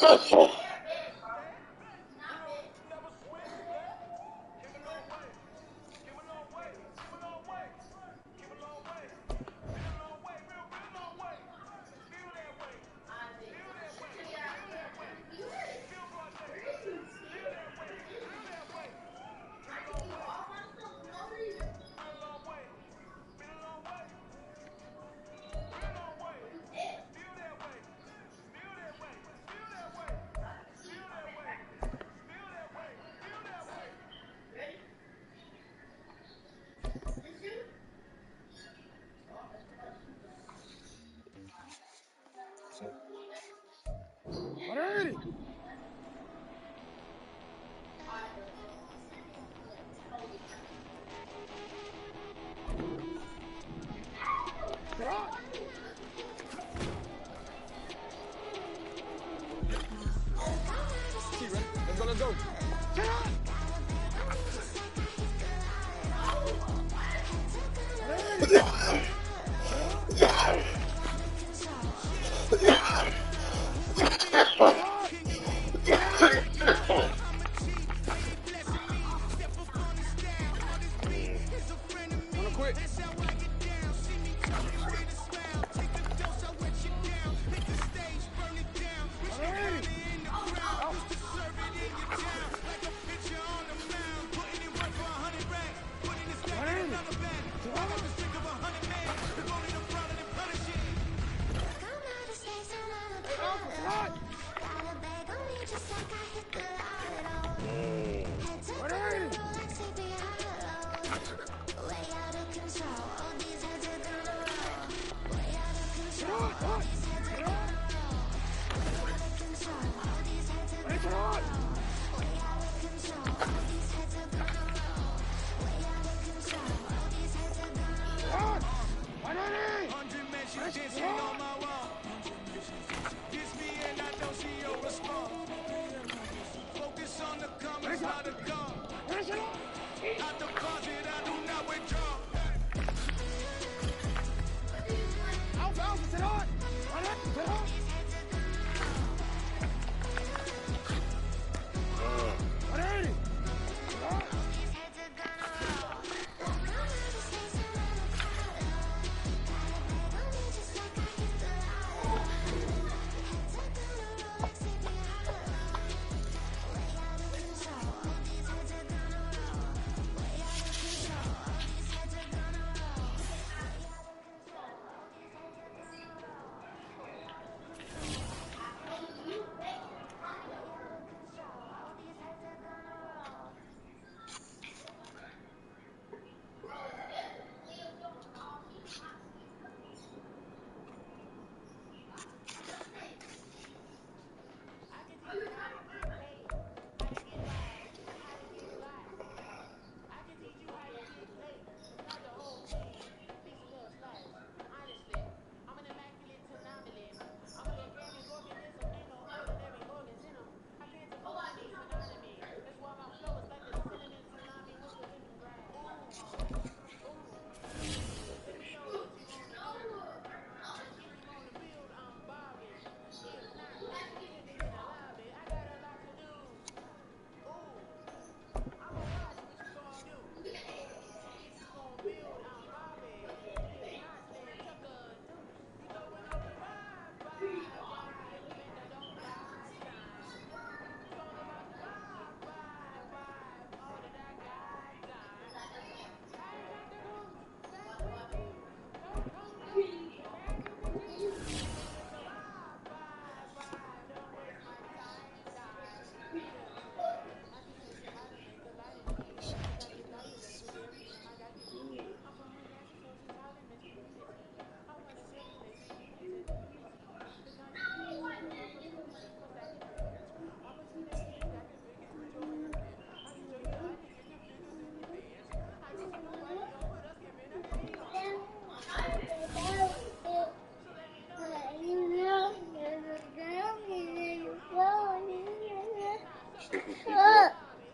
Let's go.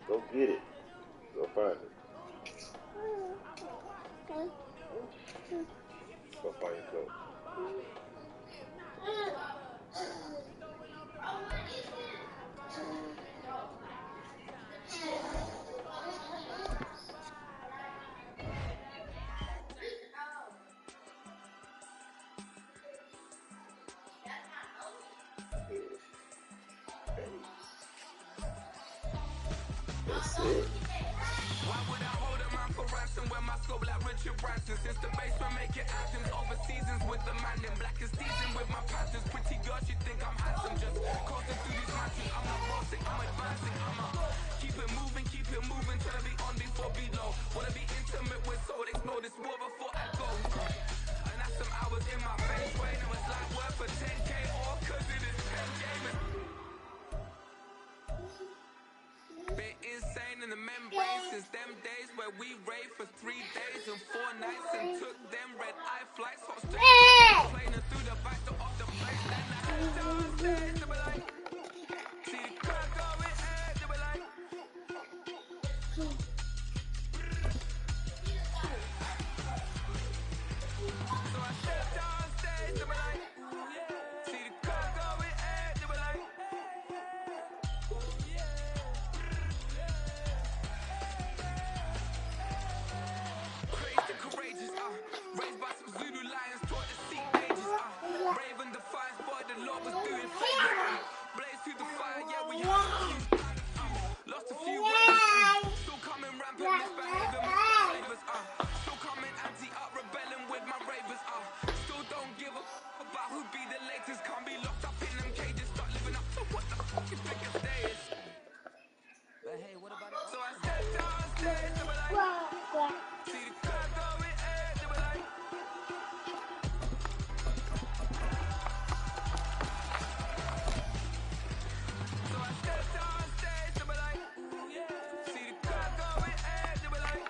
Go get it. Go find it. Go find your coat. Why would I hold a man for ransom when my scope like Richard Branson? Since the basement making anthems over seasons with the man in black is season with my panthers. Pretty girl, she think I'm handsome. Just coasting through these mountains. I'm not bossing, I'm advancing. I'ma keep it moving, turn me on before below. Wanna be intimate with soul, explore this war before I go. And that's some hours in my face. Wait, it was like work for 10K or cause it is 10 gaming. Been insane in the membrane since them days where we raved for 3 days and 4 nights and took them red eye flights. Hot straight plane and through the back door of the place. Then I head downstairs to be like, see the crowd going air to be like. So I step downstairs to be like, see the crowd going air to be like. Crazed and courageous, raised by some Zulu lions, taught to seek ages, brave and defiant, boy, the Lord was doing favors, blaze through the fire, yeah, we had a few, lost a few waves, still coming rampant, misbehaving with the flavors, still coming anti-up, rebelling with my ravers, still don't give a about who be the latest, can't be locked up in them cages, start living up to what the fuck you think your stay is. But hey, what about it? So I step downstairs to be like, see the crowd going air to be like. So I step downstairs to be like, see the crowd going air to be like.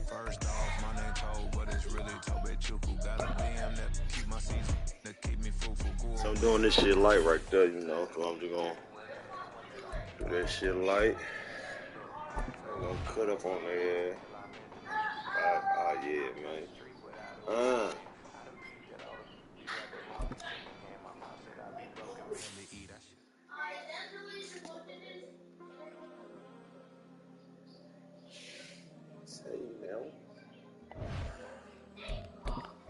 First off, my name Toe, but it's really Tobe Chuku. Got a BM that keep my season, that keep me fruitful. So I'm doing this shit light right there, you know. So I'm just gonna do that shit light. I'm gonna cut up on there. Yeah, man. Say now.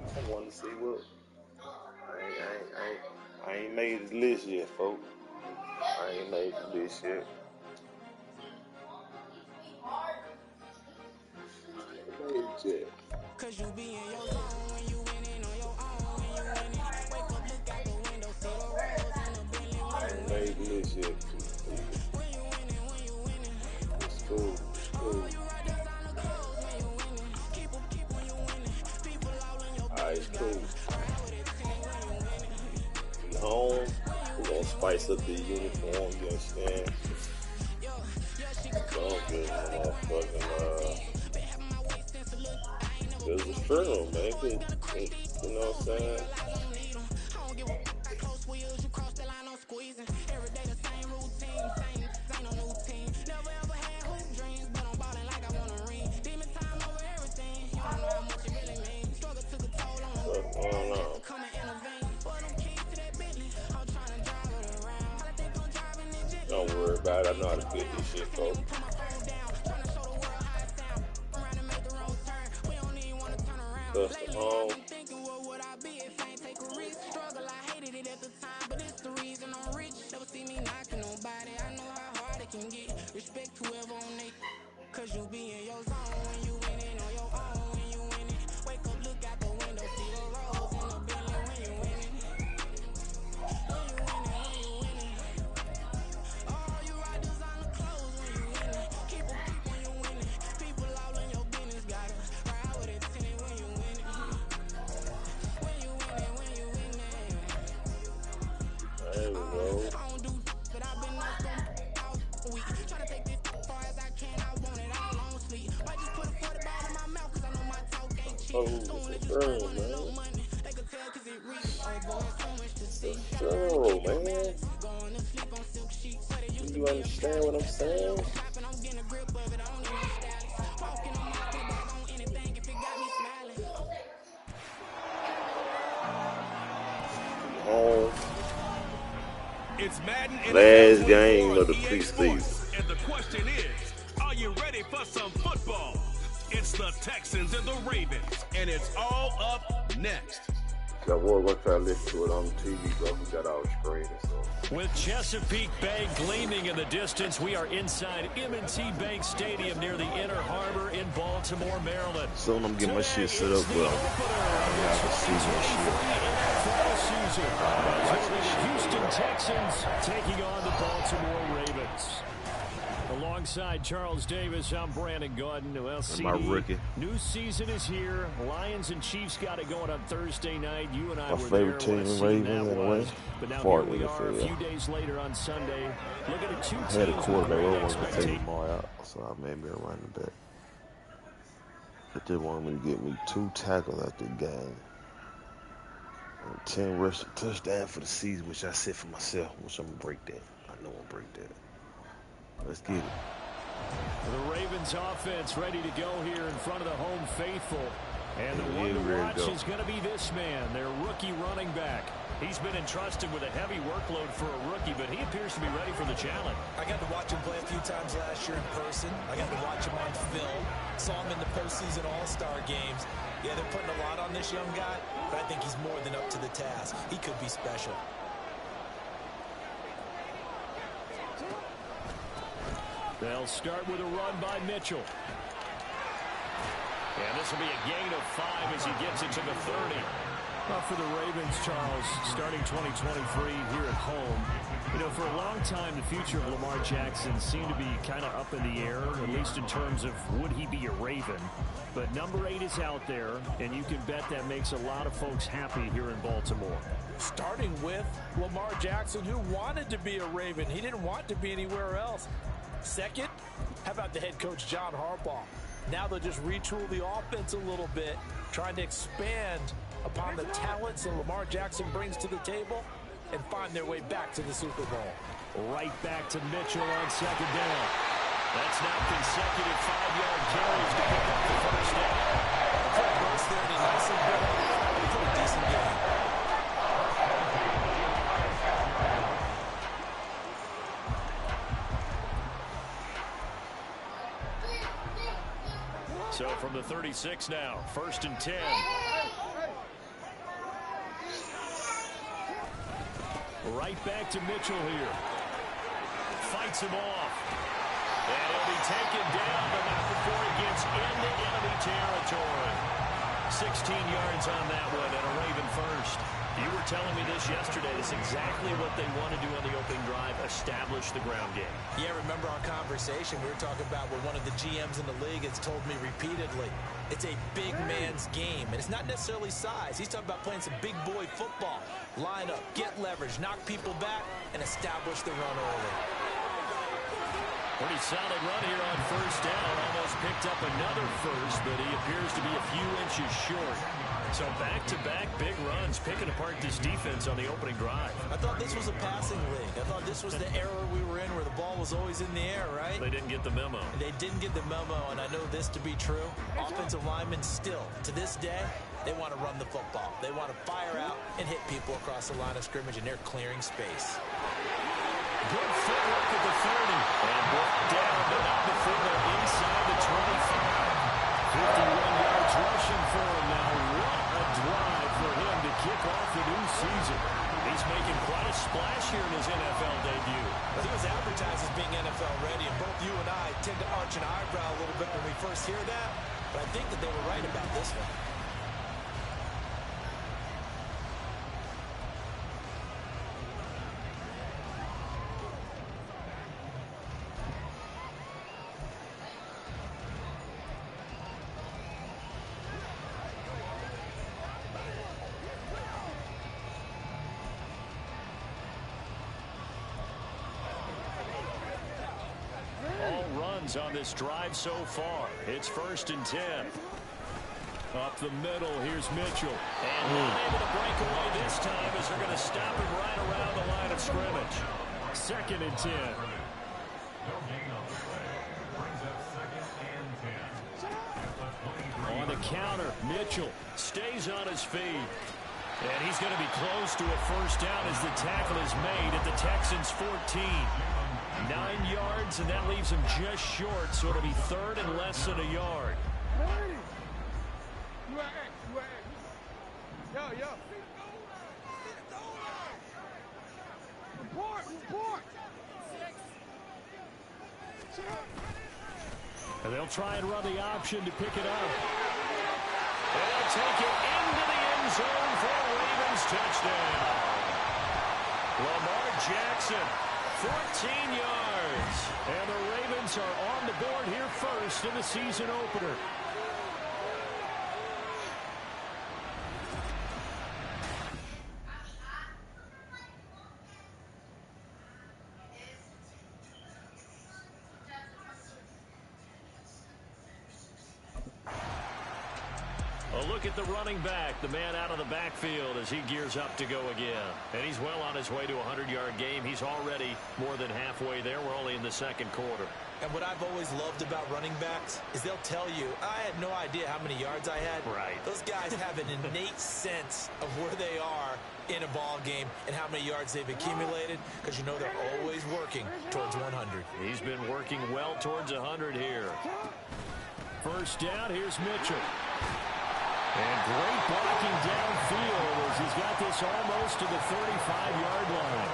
I want to see what. I ain't made the list yet, folks. I ain't made the list yet. Cause you be in your zone when you winning on your own. When you winning, wake up, look out the window, see the roads and the Bentley. I ain't made the list yet. When you winning. It's cool. Oh, you ride designer clothes when you winning. Keep when you winning. People all in your Alright, it's cool. ride with it when you winning. We home. We're gonna spice up the uniform, you understand? So I'm good, motherfucking, there's a funeral, man. You know what I'm saying? Don't worry about it. I know how to get this shit, folks. Custom home. Cause you be in your zone when you winning on your own. When you winning, wake up, look out the window, see the roads and the Bentley. When you winning, when you winning. Oh, you ride designer clothes when you winning. Keep when you winning. People all in your business, gotta ride with it tinted when you winning. When you winning. There we go. I don't do, but I've been on some week. Tryna take this far as I can. I want it all on sleep. Might just put a 40 ball in my mouth, cause I know my talk ain't cheap. Soon if you spend one no money, they could tell cause it reads. Oh boy, so much to see. Girl, man. Going to sleep on silk sheets. Do you understand what I'm saying? I'm getting a grip of it, I don't even style. Walking on my bag on anything if it got me smiling. Home. It's Madden Last game of the preseason. And the question is, are you ready for some football? It's the Texans and the Ravens, and it's all up next. That boy, we're trying to listen to it on the TV, bro. We got our screen and stuff. With Chesapeake Bay gleaming in the distance, we are inside M&T Bank Stadium near the Inner Harbor in Baltimore, Maryland. Soon I'm getting my shit set up, bro. I can see the Houston Texans taking on the Baltimore Ravens. Alongside Charles Davis, I'm Brandon Gaudin. Well, CD, new season is here. Lions and Chiefs got it going on Thursday night. You and I were favorite there. team, Ravens, but now here we are a few days later on Sunday. Look at the two teams. I had a quarterback. I wanted to take them all out, so I made me a running back. But they wanted me to get me 2 tackles at the game. And 10 rushing touchdowns for the season, which I set for myself, which I'm going to break that. I know I'm going to break that. Let's get it. The Ravens offense ready to go here in front of the home faithful. And the one to watch is going to be this man, their rookie running back. He's been entrusted with a heavy workload for a rookie, but he appears to be ready for the challenge. I got to watch him play a few times last year in person. I got to watch him on film. Saw him in the postseason All-Star games. Yeah, they're putting a lot on this young guy, but I think he's more than up to the task. He could be special. They'll start with a run by Mitchell. And this will be a gain of 5 as he gets it to the 30. Well, for the Ravens, Charles, starting 2023 here at home, you know, for a long time, the future of Lamar Jackson seemed to be kind of up in the air, at least in terms of would he be a Raven. But number 8 is out there, and you can bet that makes a lot of folks happy here in Baltimore. Starting with Lamar Jackson, who wanted to be a Raven. He didn't want to be anywhere else. Second, how about the head coach, John Harbaugh? Now they'll just retool the offense a little bit, trying to expand upon the talents that Lamar Jackson brings to the table and find their way back to the Super Bowl. Right back to Mitchell on second down. That's now consecutive 5-yard carries to pick up the first down. Quick burst there, and he nicely built up for a decent game. So from the 36 now, 1st and 10. Right back to Mitchell here. Fights him off. And he'll be taken down, but not before he gets into enemy territory. 16 yards on that one, and a Raven first. You were telling me this yesterday. This is exactly what they want to do on the opening drive, establish the ground game. Yeah, remember our conversation? We were talking about what one of the GMs in the league has told me repeatedly. It's a big man's game, and it's not necessarily size. He's talking about playing some big boy football. Line up, get leverage, knock people back, and establish the run early. Pretty solid run here on first down. Almost picked up another first, but he appears to be a few inches short. So back-to-back big runs, picking apart this defense on the opening drive. I thought this was a passing league. I thought this was the era we were in where the ball was always in the air, right? They didn't get the memo. They didn't get the memo, and I know this to be true. Offensive linemen still, to this day, they want to run the football. They want to fire out and hit people across the line of scrimmage, and they're clearing space. Good footwork at the 30. And brought down, but not before they're inside the 25. 51 yards rushing for him now. What a drive for him to kick off the new season. He's making quite a splash here in his NFL debut. Well, he was advertised as being NFL ready, and both you and I tend to arch an eyebrow a little bit when we first hear that, but I think that they were right about this one. On this drive so far. It's 1st and 10. Up the middle, here's Mitchell. And not able to break away this time as they're going to stop him right around the line of scrimmage. 2nd and 10. On the counter, Mitchell stays on his feet. And he's going to be close to a first down as the tackle is made at the Texans' 14. 9 yards, and that leaves him just short, so it'll be 3rd and less than a yard. You at X. You at X. Yo. Report. And they'll try and run the option to pick it up. And they'll take it into the end zone for a Ravens touchdown. Lamar Jackson, 14 yards. And the Ravens are on the board here first in the season opener. A look at the running back, the man out of the backfield as he gears up to go again. And he's well on his way to a 100-yard game. He's already more than halfway there. We're only in the second quarter. And what I've always loved about running backs is they'll tell you, I had no idea how many yards I had. Right. Those guys have an innate sense of where they are in a ball game and how many yards they've accumulated, because you know they're always working towards 100. He's been working well towards 100 here. First down, here's Mitchell. And great blocking downfield as he's got this almost to the 35-yard line.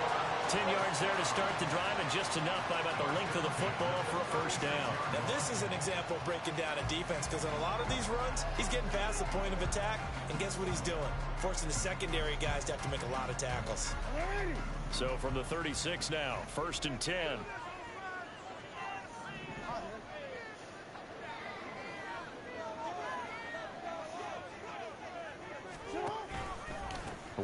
10 yards there to start the drive, and just enough by about the length of the football for a first down. Now, this is an example of breaking down a defense, because on a lot of these runs, he's getting past the point of attack, and guess what he's doing? Forcing the secondary guys to have to make a lot of tackles. So from the 36 now, first and 10.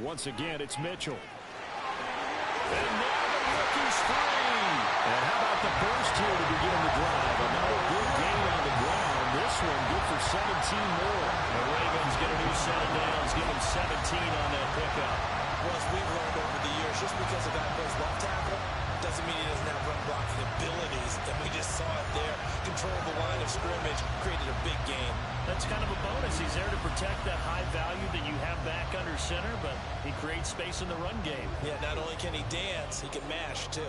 Once again, it's Mitchell. And now the rookie's free. And how about the burst here to begin the drive? Another good gain on the ground. This one good for 17 more. The Ravens get a new set of downs. Give him 17 on that pickup. Well, as we've learned over the years, just because a guy plays left tackle doesn't mean he doesn't have run blocking abilities. And we just saw it there. Controlled the line of scrimmage, created a big gain. That's kind of a bonus. He's there to protect that high value that you have back under center, but he creates space in the run game. Yeah, not only can he dance, he can mash, too.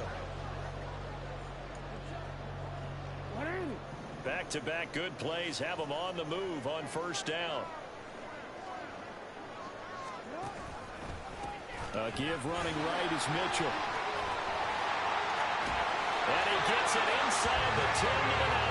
Back-to-back good plays have him on the move on first down. A give running right is Mitchell. And he gets it inside the 10 to the 9.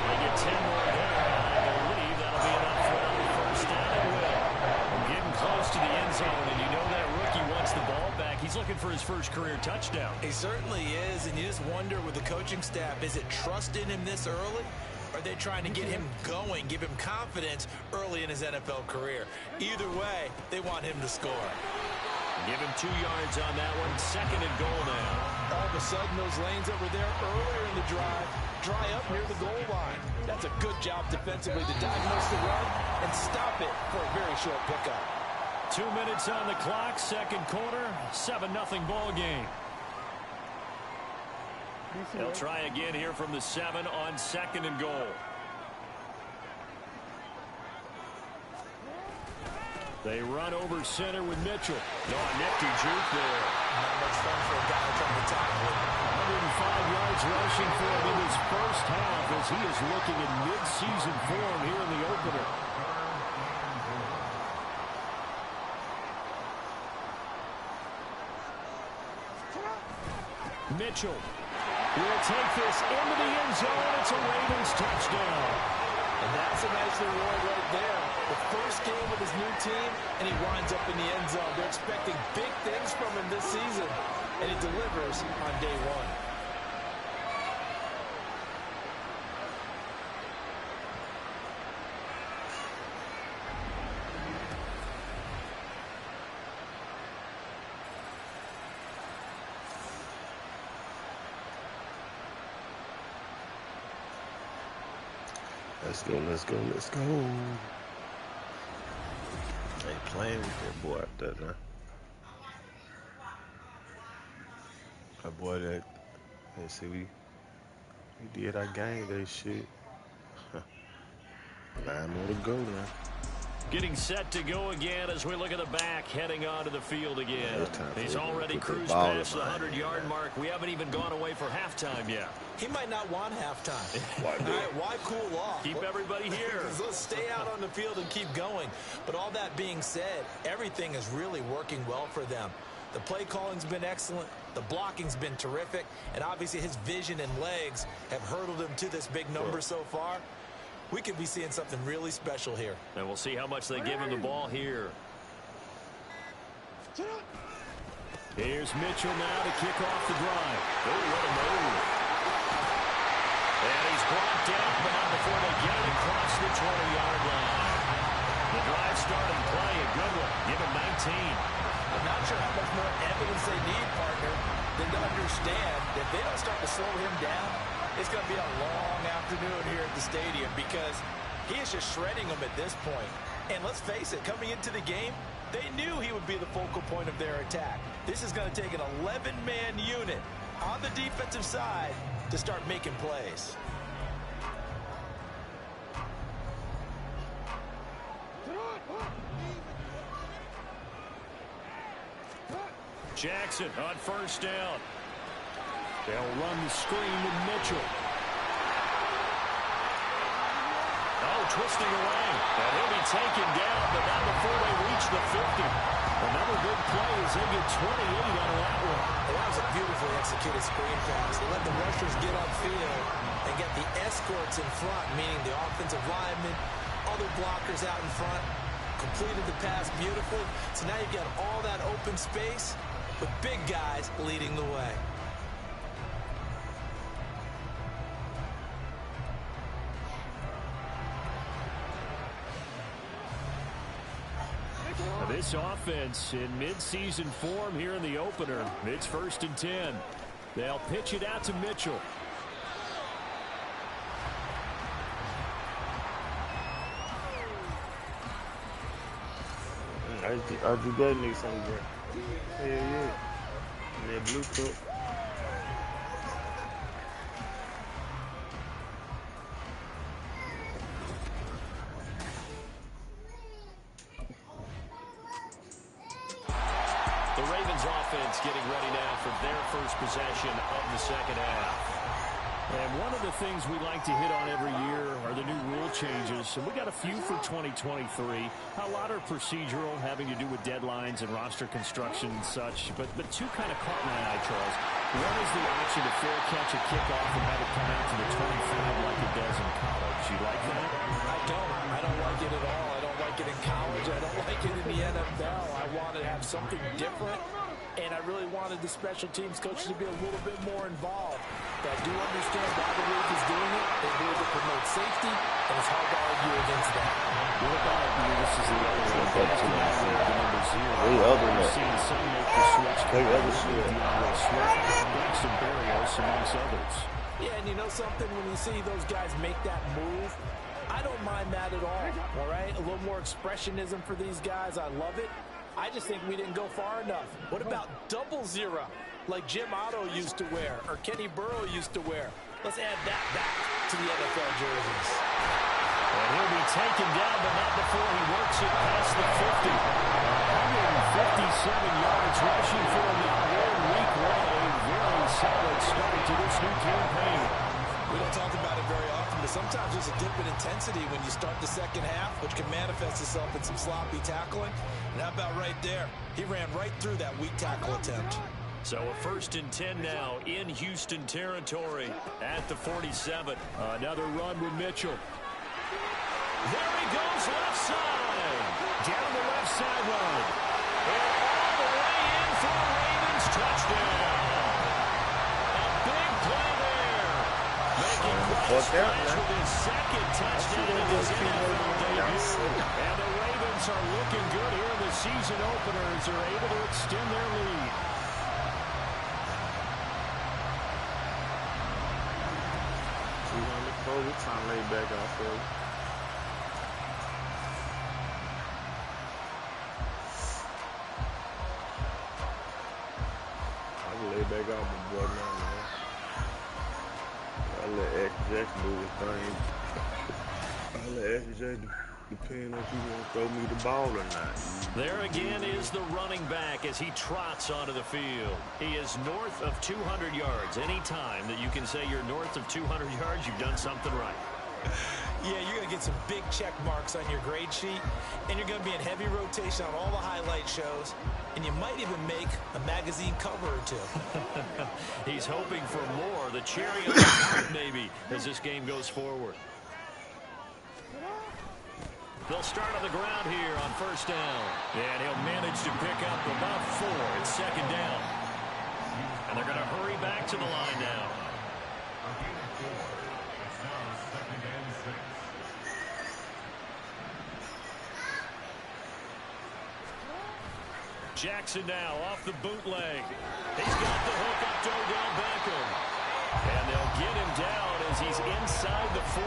They get 10 more there. I believe that'll be enough for them. First down and will. I'm getting close to the end zone, and you know that rookie wants the ball back. He's looking for his first career touchdown. He certainly is, and you just wonder with the coaching staff, is it trust in him this early? Or are they trying to get him going, give him confidence early in his NFL career? Either way, they want him to score. Give him 2 yards on that one. Second and goal now. All of a sudden, those lanes that were there earlier in the drive dry up near the goal line. That's a good job defensively to diagnose the run and stop it for a very short pickup. 2 minutes on the clock, second quarter, 7-0 ball game. They'll try again here from the 7 on second and goal. They run over center with Mitchell. No, nifty juke there. Not much fun for a guy trying to tackle him. 105 yards rushing for him in his first half as he is looking in mid-season form here in the opener. Mitchell will take this into the end zone. It's a Ravens touchdown. And that's a nice reward right there. The first game with his new team, and he winds up in the end zone. They're expecting big things from him this season, and he delivers on day one. Let's go. Ain't playing with that boy out there now. That boy that, let's see, we did our game day shit. 9 more to go now. getting set to go again as we look at the back heading onto the field again. He's already cruised past the 100-yard mark. We haven't even gone away for halftime yet. He might not want halftime. Why cool off? Keep everybody here. Let's stay out on the field and keep going. But all that being said, everything is really working well for them. The play calling's been excellent. The blocking's been terrific. And obviously his vision and legs have hurdled him to this big number so far. We could be seeing something really special here. And we'll see how much they give him the ball here. Here's Mitchell now to kick off the drive. Oh, what a move. And he's brought down, but not before they get it across the 20-yard line. The drive starting play, a good one. Give him 19. I'm not sure how much more evidence they need, partner, than to understand that if they don't start to slow him down, it's going to be a long afternoon here at the stadium because he is just shredding them at this point. And let's face it, coming into the game, they knew he would be the focal point of their attack. This is going to take an 11-man unit on the defensive side to start making plays. Jackson on first down. They'll run the screen with Mitchell. Oh, twisting away. And he'll be taken down, but not before they reach the 50. Another big play as they get 28 out of that one. That was a beautifully executed screen pass. They let the rushers get upfield and get the escorts in front, meaning the offensive linemen, other blockers out in front, completed the pass beautifully. So now you've got all that open space with big guys leading the way. This offense in mid-season form here in the opener. It's 1st and 10. They'll pitch it out to Mitchell. I do got me some drink. Hell yeah. And that blue cup. The Ravens offense getting ready now for their first possession of the second half. And one of the things we like to hit on every year are the new rule changes. And we got a few for 2023. A lot are procedural, having to do with deadlines and roster construction and such. But two kind of caught my eye, Charles. One is the option to fair catch a kickoff and have it come out to the 25 like it does in college. You like that? I don't like it at all. I don't like it in college. I don't like it in the NFL. I want to have something different. And I really wanted the special teams coaches to be a little bit more involved. But I do understand why the league is doing it. They do it to promote safety, and it's hard to argue against that. What about this is the other one? Number 0. We've seen some make the switch. Braxton Berrios amongst others. Yeah, and you know something? When you see those guys make that move, I don't mind that at all right? A little more expressionism for these guys. I love it. I just think we didn't go far enough. What about 00, like Jim Otto used to wear or Kenny Burrow used to wear? Let's add that back to the NFL jerseys. And he'll be taken down, but not before he works it past the 50. 157 yards rushing for him now here in week 1. A very solid start to this new campaign. We don't talk about it very often, but sometimes there's a dip in intensity when you start the second half, which can manifest itself in some sloppy tackling. And how about right there? He ran right through that weak tackle attempt. So a 1st and 10 now in Houston territory at the 47. Another run with Mitchell. There he goes left side. Down the left sideline. And all the way in for a Ravens touchdown. A big play there. Making quite a splash with his second touchdown in his NFL debut. And the Ravens are looking good here in the season opener as they're able to extend their lead. We're trying to lay back off of. I can lay back off my boy now, man. I let X Jackson do his thing. I let X Jackson Depending if you want to throw me the ball or not. There again is the running back as he trots onto the field. He is north of 200 yards. Any time that you can say you're north of 200 yards, you've done something right. Yeah, you're going to get some big check marks on your grade sheet, and you're going to be in heavy rotation on all the highlight shows, and you might even make a magazine cover or two. He's hoping for more, the cherry on the top maybe, as this game goes forward. They'll start on the ground here on first down. And he'll manage to pick up about 4. It's second down. And they're going to hurry back to the line now. Jackson now off the bootleg. He's got the hook up to Odell Beckham. And they'll get him down as he's inside the 40.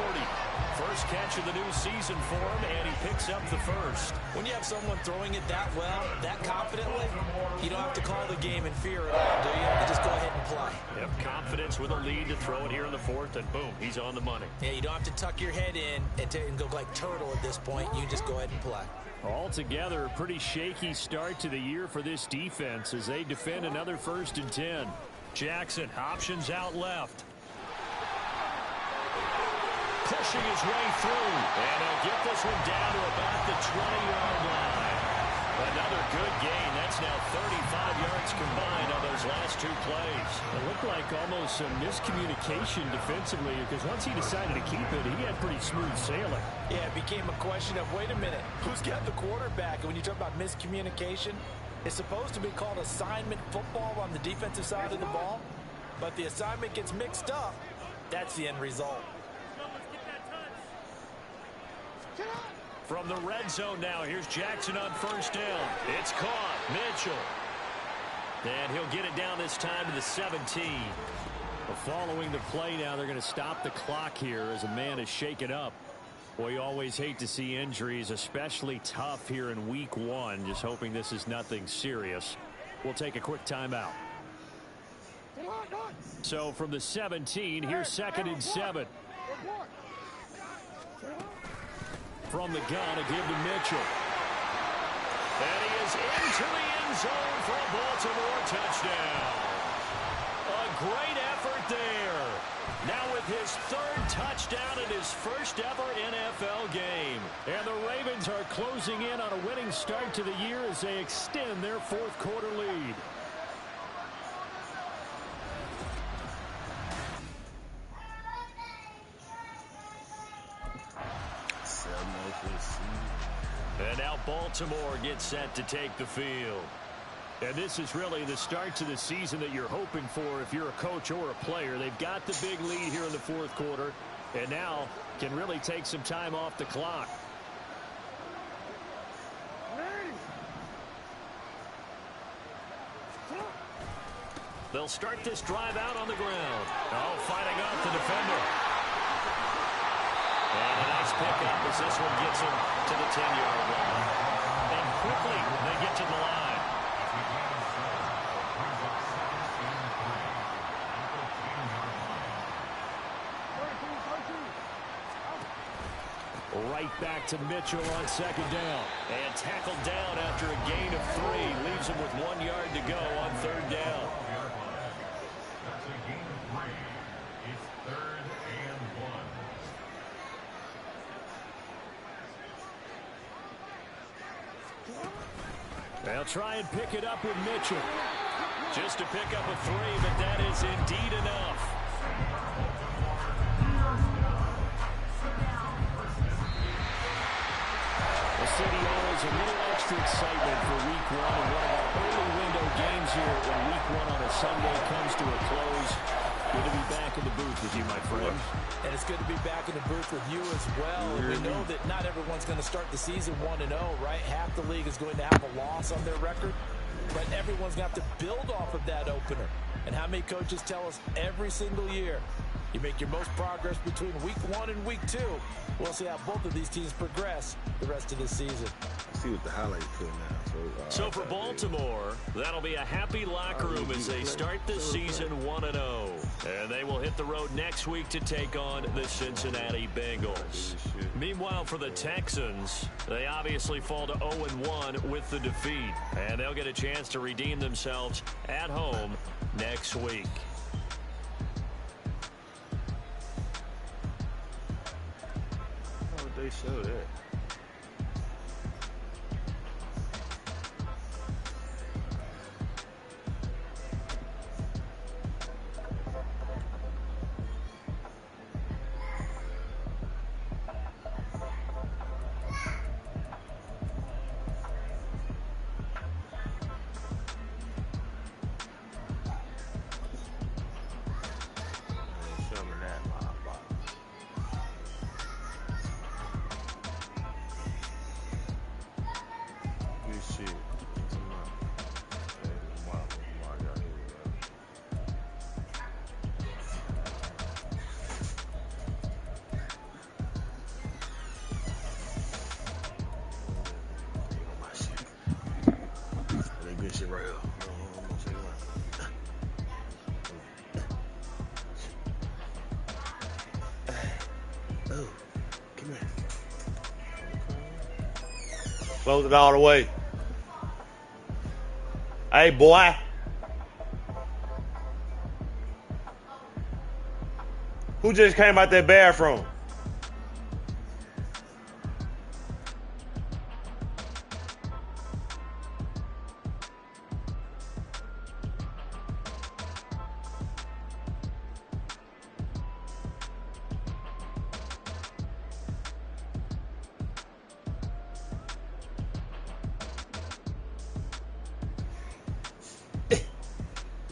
First catch of the new season for him, and he picks up the first. When you have someone throwing it that well, that confidently, you don't have to call the game in fear at all, do you? You just go ahead and play. Yep, confidence with a lead to throw it here in the 4th, and boom, he's on the money. Yeah, you don't have to tuck your head in and go like turtle at this point. You just go ahead and play. Altogether, a pretty shaky start to the year for this defense as they defend another 1st and 10. Jackson, options out left. Pushing his way through, and he'll get this one down to about the 20-yard line. Another good gain. That's now 35 yards combined on those last 2 plays. It looked like almost some miscommunication defensively because once he decided to keep it, he had pretty smooth sailing. Yeah, it became a question of, wait a minute, who's got the quarterback? And when you talk about miscommunication, it's supposed to be called assignment football on the defensive side of the ball, but the assignment gets mixed up. That's the end result. From the red zone now, here's Jackson on first down. It's caught. Mitchell. And he'll get it down this time to the 17. Well, following the play now, they're going to stop the clock here as a man is shaken up. Boy, you always hate to see injuries, especially tough here in week 1. Just hoping this is nothing serious. We'll take a quick timeout. So from the 17, here's 2nd and 7. From the gun, a give to Mitchell. And he is into the end zone for a Baltimore touchdown. A great effort there. Now with his 3rd touchdown in his first ever NFL game. And the Ravens are closing in on a winning start to the year as they extend their 4th quarter lead. And now Baltimore gets set to take the field. And this is really the start to the season that you're hoping for if you're a coach or a player. They've got the big lead here in the 4th quarter, and now can really take some time off the clock. They'll start this drive out on the ground. Oh, fighting off the defender. And a nice pickup as this one gets him to the 10-yard line. And quickly they get to the line. Right back to Mitchell on 2nd down. And tackled down after a gain of 3. Leaves him with 1 yard to go on 3rd down. They'll try and pick it up with Mitchell. Just to pick up a 3, but that is indeed enough. The city owes a little extra excitement for week 1, and one of our early window games here when week 1 on a Sunday comes to a close. Good to be back in the booth with you, my friend. And it's good to be back in the booth with you as well. And we know that not everyone's going to start the season 1-0, right? Half the league is going to have a loss on their record. But everyone's going to have to build off of that opener. And how many coaches tell us every single year, You make your most progress between week 1 and week 2. We'll see how both of these teams progress the rest of the season. Let's see what the highlights put now. So for Baltimore, that'll be a happy locker room as they start the season 1-0. And they will hit the road next week to take on the Cincinnati Bengals. Meanwhile, for the Texans, they obviously fall to 0-1 with the defeat. And they'll get a chance to redeem themselves at home next week. How would they show that? Right here. Oh, come here. Close it all the way. Hey, boy. Who just came out that bathroom?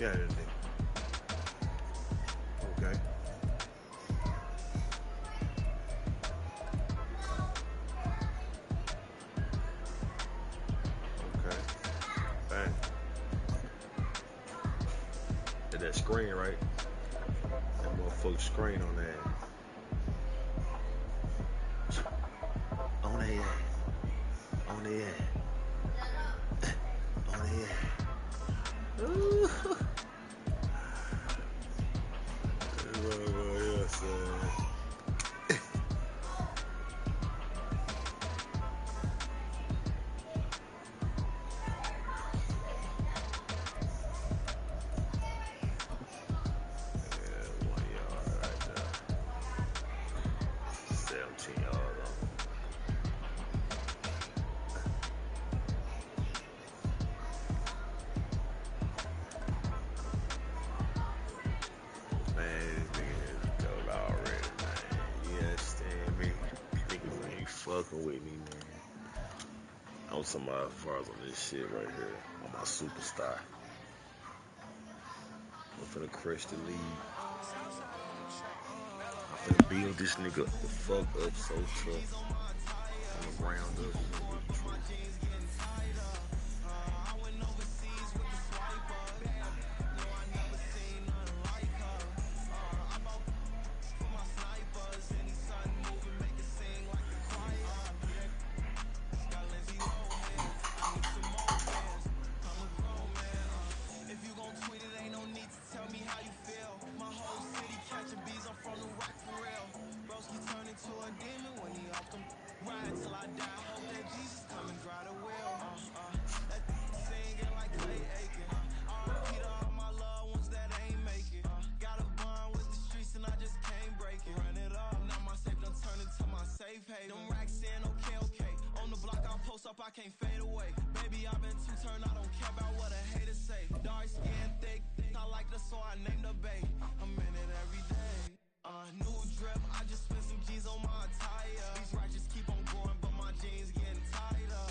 Yeah, it is. Okay. Okay. Bang. Hit that screen, right? That motherfucker screen on that. On that. On that. On that. Ooh. Yes, fucking with me, man. I'm somebody as far as on this shit right here. On my superstar. I'm finna crush the league. I'm finna build this nigga the fuck up so tough. From the ground up. I can't fade away. Baby, I've been too turned, I don't care about what a hater say. Dark skin, thick, I like the so I named the babe. I'm in it every day. New drip, I just spent some G's on my attire. These righteous keep on going, but my jeans getting tighter.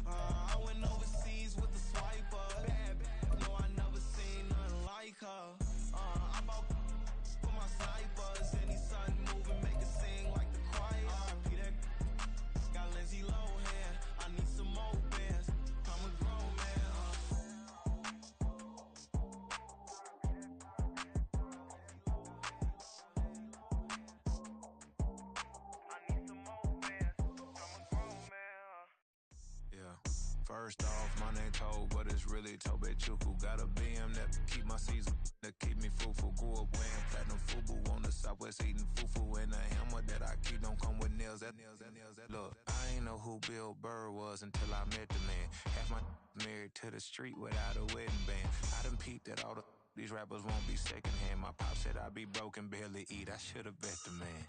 I went overseas with the swiper. Bad, no, I never seen nothing like her. I bought for my snipers. Any sun moving, make it sing like the choir. Peter got Lindsay Lohan. I need some more bands. I'm a grown man. First off, my name Toad, but it's really Tobe Chuku. Got a BM that keep my season, that keep me fruitful. Grew up wearing platinum FUBU on the southwest eating fufu. And the hammer that I keep don't come with nails. Look, I ain't know who Bill Burr was until I met the man. Half my married to the street without a wedding band. I done peeped at all these rappers won't be secondhand. My pop said I'd be broken, barely eat. I should've bet the man.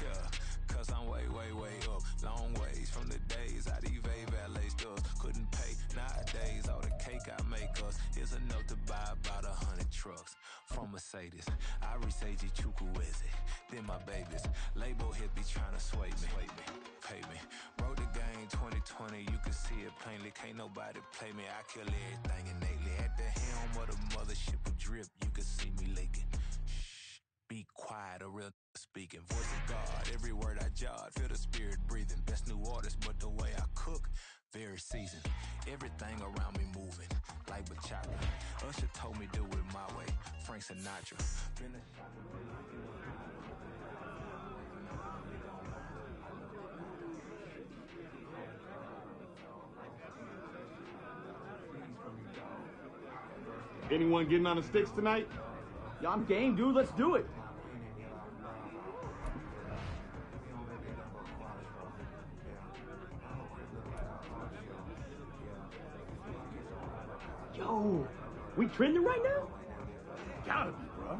Yeah, cause I'm way up. Long ways from the days I eBay valet stores. Couldn't pay nowadays. All the cake I make us is enough to buy about 100 trucks. From Mercedes, I resage Chukwueze. Then my babies. Label hit be trying to sway me. Pay me. Wrote the game 2020, you can see it plainly. Can't nobody play me. I kill everything innately. At the helm of the mothership of drip, you can see me leaking. Shh, be quiet, a real speaking. Voice of God, every word I jot. Feel the spirit breathing. Best new artist, but the way I cook, very seasoned. Everything around me moving, like bachata. Usher told me do it my way. Frank Sinatra. Been a Anyone getting on the sticks tonight? Yeah, I'm game, dude. Let's do it. Yo, we trending right now? Gotta be, bro.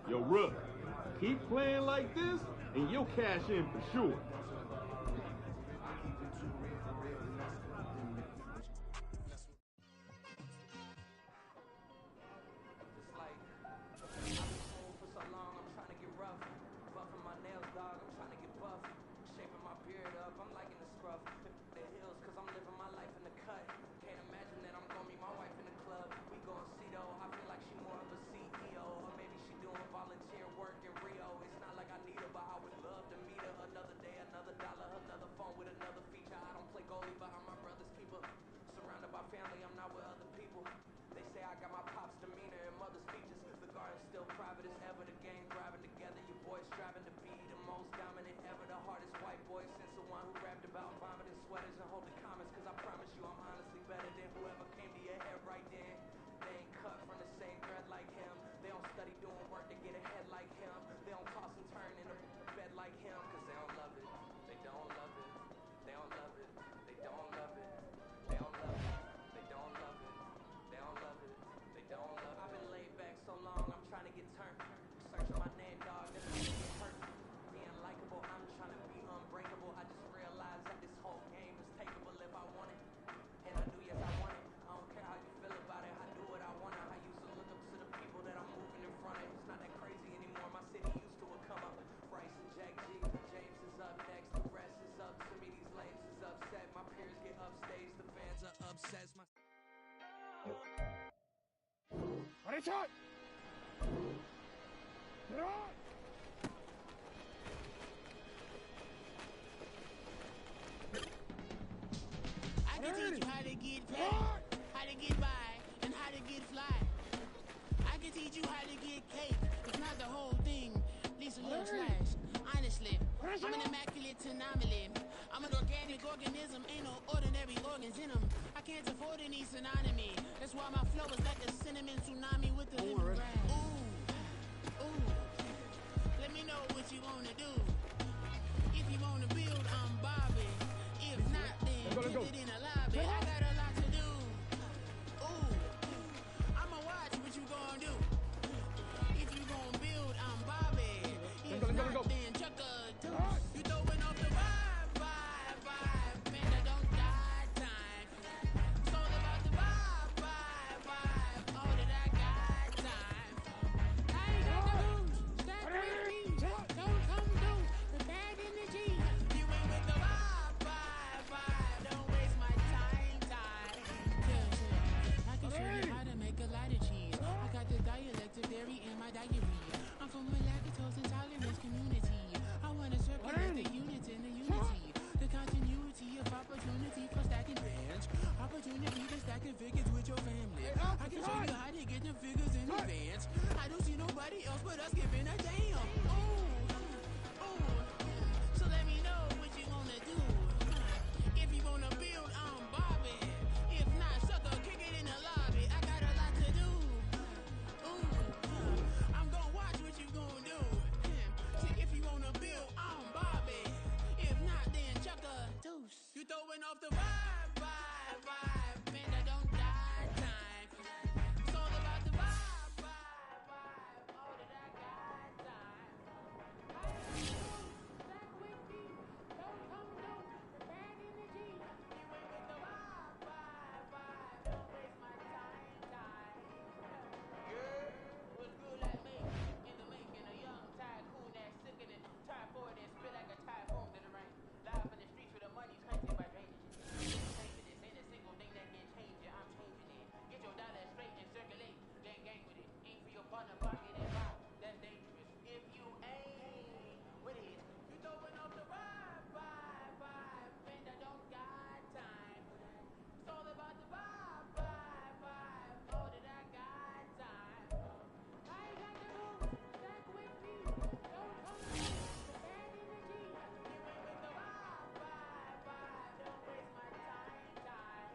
Yo, Rook, keep playing like this, and you'll cash in for sure. I can teach you how to get paid, how to get by, and how to get fly. I can teach you how to get cake, if not the whole thing, at least a little slice. Honestly, I'm an immaculate anomaly. I'm an organic organism, ain't no ordinary organs in them. I can't afford any synonymy. That's why my flow is like a cinnamon tsunami with the lemongrass. Ooh, let me know what you wanna do. If you wanna build, I'm Bobby. If not, then put it in a lobby. I got a lot to do. Ooh, I'ma watch what you gonna do. If you gonna build, I'm Bobby. If not, then chuck a deuce. You throwing off the vibe, man, I don't die time. It's all about the vibe, all that I got time. I ain't got the booze, stack with me. Don't come through the bad energy. You ain't with the vibe, don't waste my time. Yeah, I can show you how to make a lot of cheese. I got the dialect of dairy in my diary. I'm from a lactose intolerance community. I wanna circulate the units in the unity. The continuity of opportunity for stacking bands. Opportunity to stacking figures with your your family. I can show you how to get the figures in advance. I don't see nobody else but us giving a damn. So let me know what you wanna do. If you wanna build, I'm Bobby. If not, sucker, kick it in the lobby. I got a lot to do. I'm gonna watch what you gonna do. See, if you wanna build, I'm Bobby. If not, then chuck a deuce. You throwing off the vibe. Man, that don't die time. It's all about the vibe. Oh, that I got time. Back with me. Don't come down. The bad energy. You ain't with the vibe. Don't waste my time. Yeah. What's good like me? In the making, a young tycoon that's sickening. Typhoid that spit like a typhoon to the rain. Live in the streets where the money's hunted by drainage. This ain't a single thing that can change it. I'm changing it. Get your dollar straight and circulate. Gang with it. Ain't for your partner, pocket and vibe. That's dangerous. If you ain't with it, you throwing off the vibe. Man, that don't got time. It's all about the vibe. Oh, that I got time. I ain't got the rules. Back with me. Don't come down. The bad energy. You ain't with the vibe. Don't waste my time.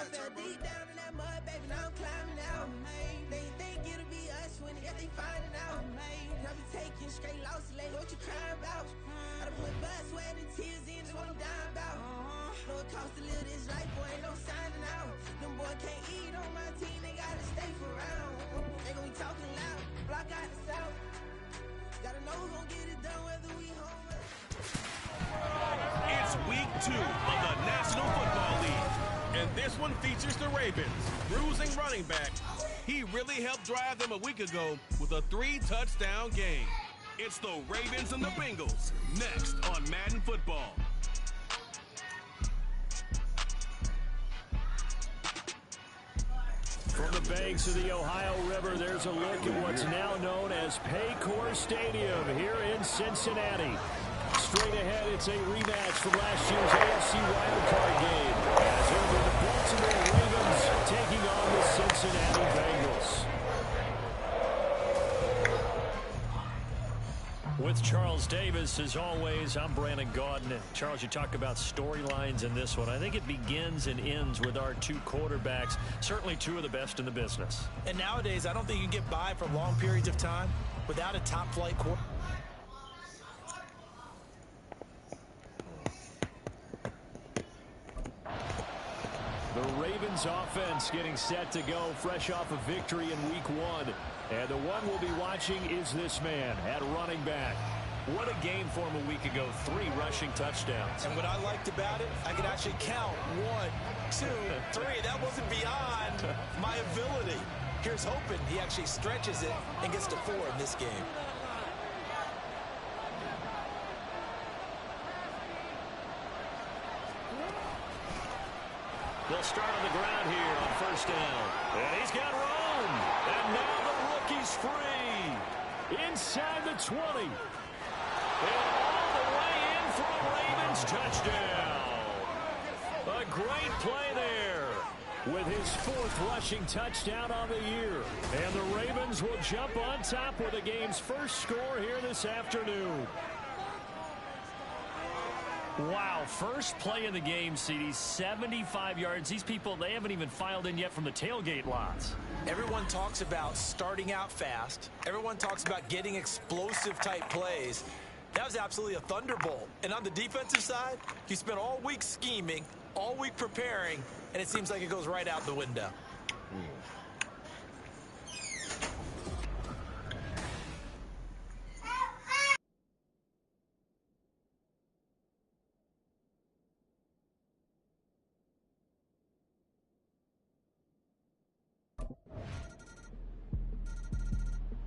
I fell deep down in that mud, baby, now I'm climbing out. They think it'll be us when they finding out. I be taking straight losses, like what you crying about? I done put blood, sweat, and tears in, that's what I'm dying about. Know it costs to live this life, boy, ain't no signing out. Them boy can't eat on my team, they gotta stay for round. They gon' be talking loud, block out the south. Gotta know who's gon' get it done, whether we home or... It's week 2 of the National Football League. And this one features the Ravens. Bruising running back. He really helped drive them a week ago with a 3-touchdown game. It's the Ravens and the Bengals. Next on Madden Football. From the banks of the Ohio River, there's a look at what's now known as Paycor Stadium here in Cincinnati. Straight ahead, it's a rematch from last year's AFC wildcard game. As it'll be the Baltimore Ravens taking on the Cincinnati Bengals. With Charles Davis, as always, I'm Brandon Gaudin. Charles, you talk about storylines in this one. I think it begins and ends with our two quarterbacks, certainly two of the best in the business. And nowadays, I don't think you can get by for long periods of time without a top-flight quarterback. The Ravens offense getting set to go fresh off a victory in week 1. And the one we'll be watching is this man at running back. What a game for him a week ago. 3 rushing touchdowns. And what I liked about it, I could actually count 1, 2, 3. That wasn't beyond my ability. Here's hoping he actually stretches it and gets to 4 in this game. They'll start on the ground here on first down. And he's got room. And now the rookie's free. Inside the 20. And all the way in for a Ravens touchdown. A great play there. with his 4th rushing touchdown on the year. And the Ravens will jump on top with the game's first score here this afternoon. Wow, first play in the game, CD, 75 yards. These people, they haven't even filed in yet from the tailgate lots. Everyone talks about starting out fast. Everyone talks about getting explosive-type plays. That was absolutely a thunderbolt. And on the defensive side, you spent all week scheming, all week preparing, and it seems like it goes right out the window.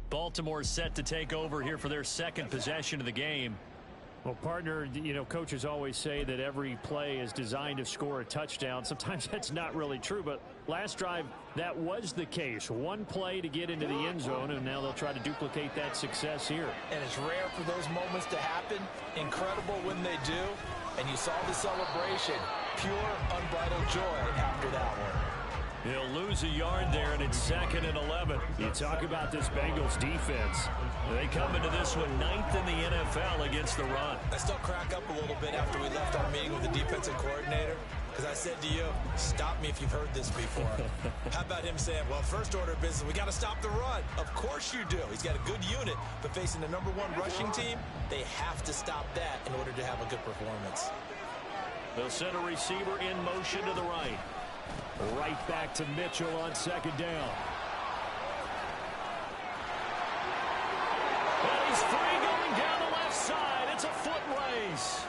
Baltimore set to take over here for their 2nd possession of the game. Well, partner, you know, coaches always say that every play is designed to score a touchdown. Sometimes that's not really true, but last drive, that was the case. One play to get into the end zone, and now they'll try to duplicate that success here. And it's rare for those moments to happen. Incredible when they do. And you saw the celebration. Pure, unbridled joy after that one. He'll lose a yard there, and it's 2nd and 11. You talk about this Bengals defense. They come into this one 9th in the NFL against the run. I still crack up a little bit after we left our meeting with the defensive coordinator, because I said to you, stop me if you've heard this before. How about him saying, well, first order of business, we got to stop the run. Of course you do. He's got a good unit, but facing the #1 rushing team, they have to stop that in order to have a good performance. They'll send a receiver in motion to the right. Right back to Mitchell on 2nd down. And he's free going down the left side. It's a foot race.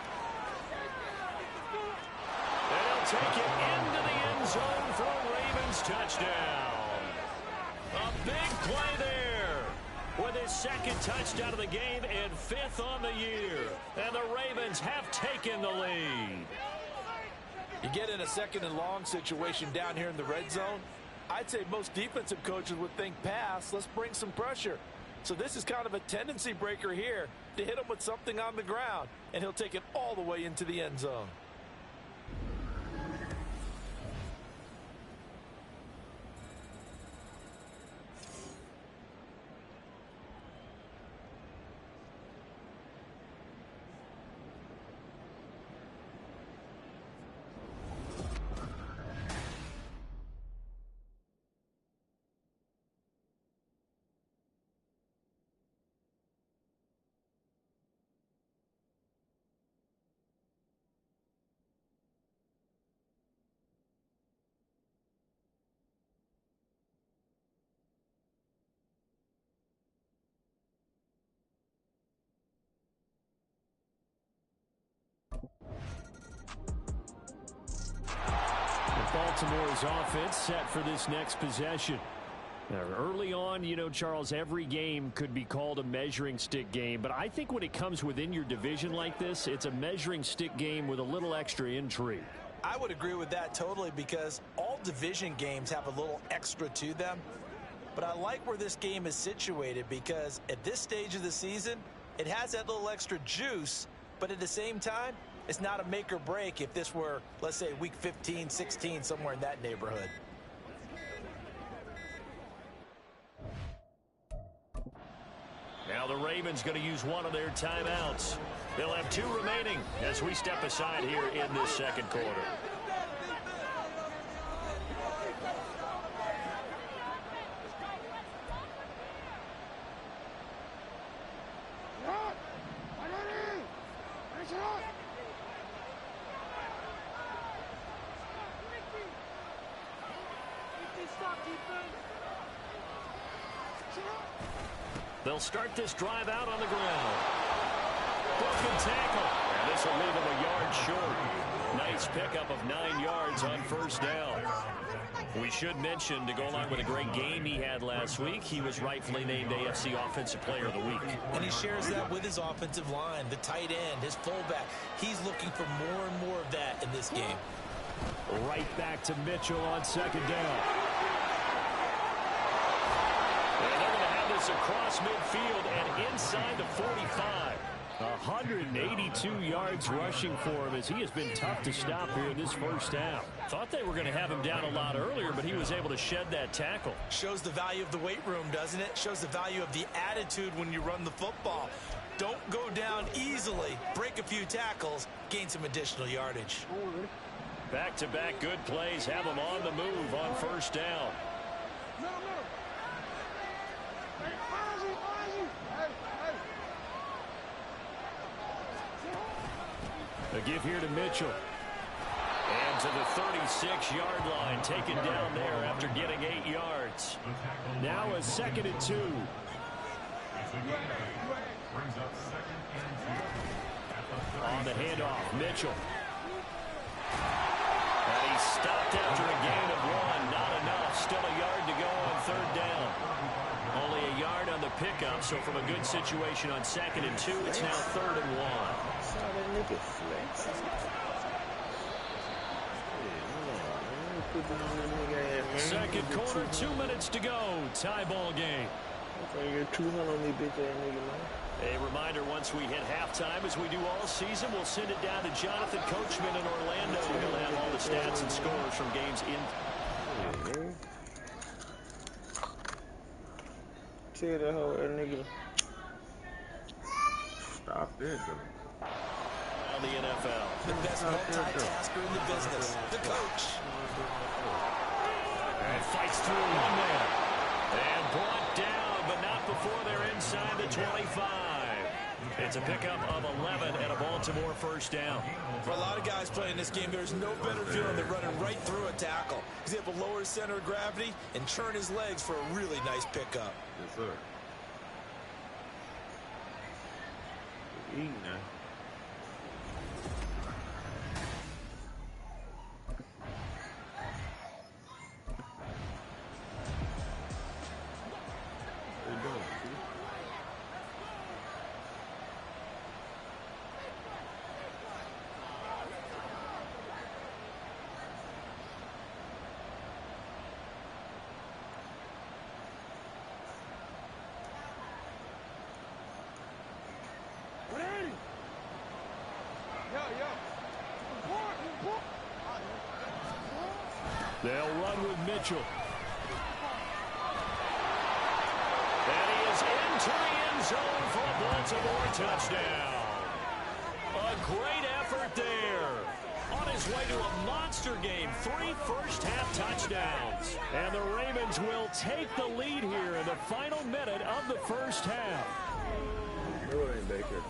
And he'll take it into the end zone for a Ravens touchdown. A big play there with his 2nd touchdown of the game and 5th on the year. And the Ravens have taken the lead. You get in a 2nd and long situation down here in the red zone, I'd say most defensive coaches would think pass, let's bring some pressure. So this is kind of a tendency breaker here to hit him with something on the ground, and he'll take it all the way into the end zone. Baltimore's offense set for this next possession. Now, early on, you know, Charles, every game could be called a measuring stick game, but I think when it comes within your division like this, it's a measuring stick game with a little extra intrigue. I would agree with that totally, because all division games have a little extra to them. But I like where this game is situated, because at this stage of the season, it has that little extra juice, but at the same time, it's not a make or break if this were, let's say, week 15, 16, somewhere in that neighborhood. Now the Ravens going to use one of their timeouts. They'll have 2 remaining as we step aside here in this 2nd quarter. They'll start this drive out on the ground. Broken tackle. And this will leave him a yard short. Nice pickup of 9 yards on 1st down. We should mention, to go along with a great game he had last week, he was rightfully named AFC Offensive Player of the Week. And he shares that with his offensive line, the tight end, his fullback. He's looking for more and more of that in this game. Right back to Mitchell on 2nd down. And they're going to have this across midfield and inside the 45. 182 yards rushing for him as he has been tough to stop here in this first half. Thought they were going to have him down a lot earlier, but he was able to shed that tackle. Shows the value of the weight room, doesn't it? Shows the value of the attitude when you run the football. Don't go down easily. Break a few tackles, gain some additional yardage. Back-to-back good plays have him on the move on first down. A give here to Mitchell. And to the 36-yard line, taken down there after getting 8 yards. Now a 2nd and 2. On the handoff, Mitchell. And he stopped after a gain of 1. Not enough. Still a yard to go on 3rd down. Only a yard on the pickup, so from a good situation on 2nd and 2, it's now 3rd and 1. Second quarter, 2 minutes to go. Tie ball game. A reminder, once we hit halftime, as we do all season, we'll send it down to Jonathan Coachman in Orlando. He'll have all the stats and scores from games in. Tell that whole nigga. Stop it, though. On the NFL. The best multitasker in the business, the coach. And fights through one man. And brought down, but not before they're inside the 25. It's a pickup of 11 and a Baltimore first down. For a lot of guys playing this game, there's no better feeling than running right through a tackle. He's able to lower his center of gravity and turn his legs for a really nice pickup. Yes, sir. Eating now. They'll run with Mitchell. And he is into the end zone for a Baltimore touchdown. A great effort there. On his way to a monster game, 3 first-half touchdowns. And the Ravens will take the lead here in the final minute of the first half. No, it ain't back here.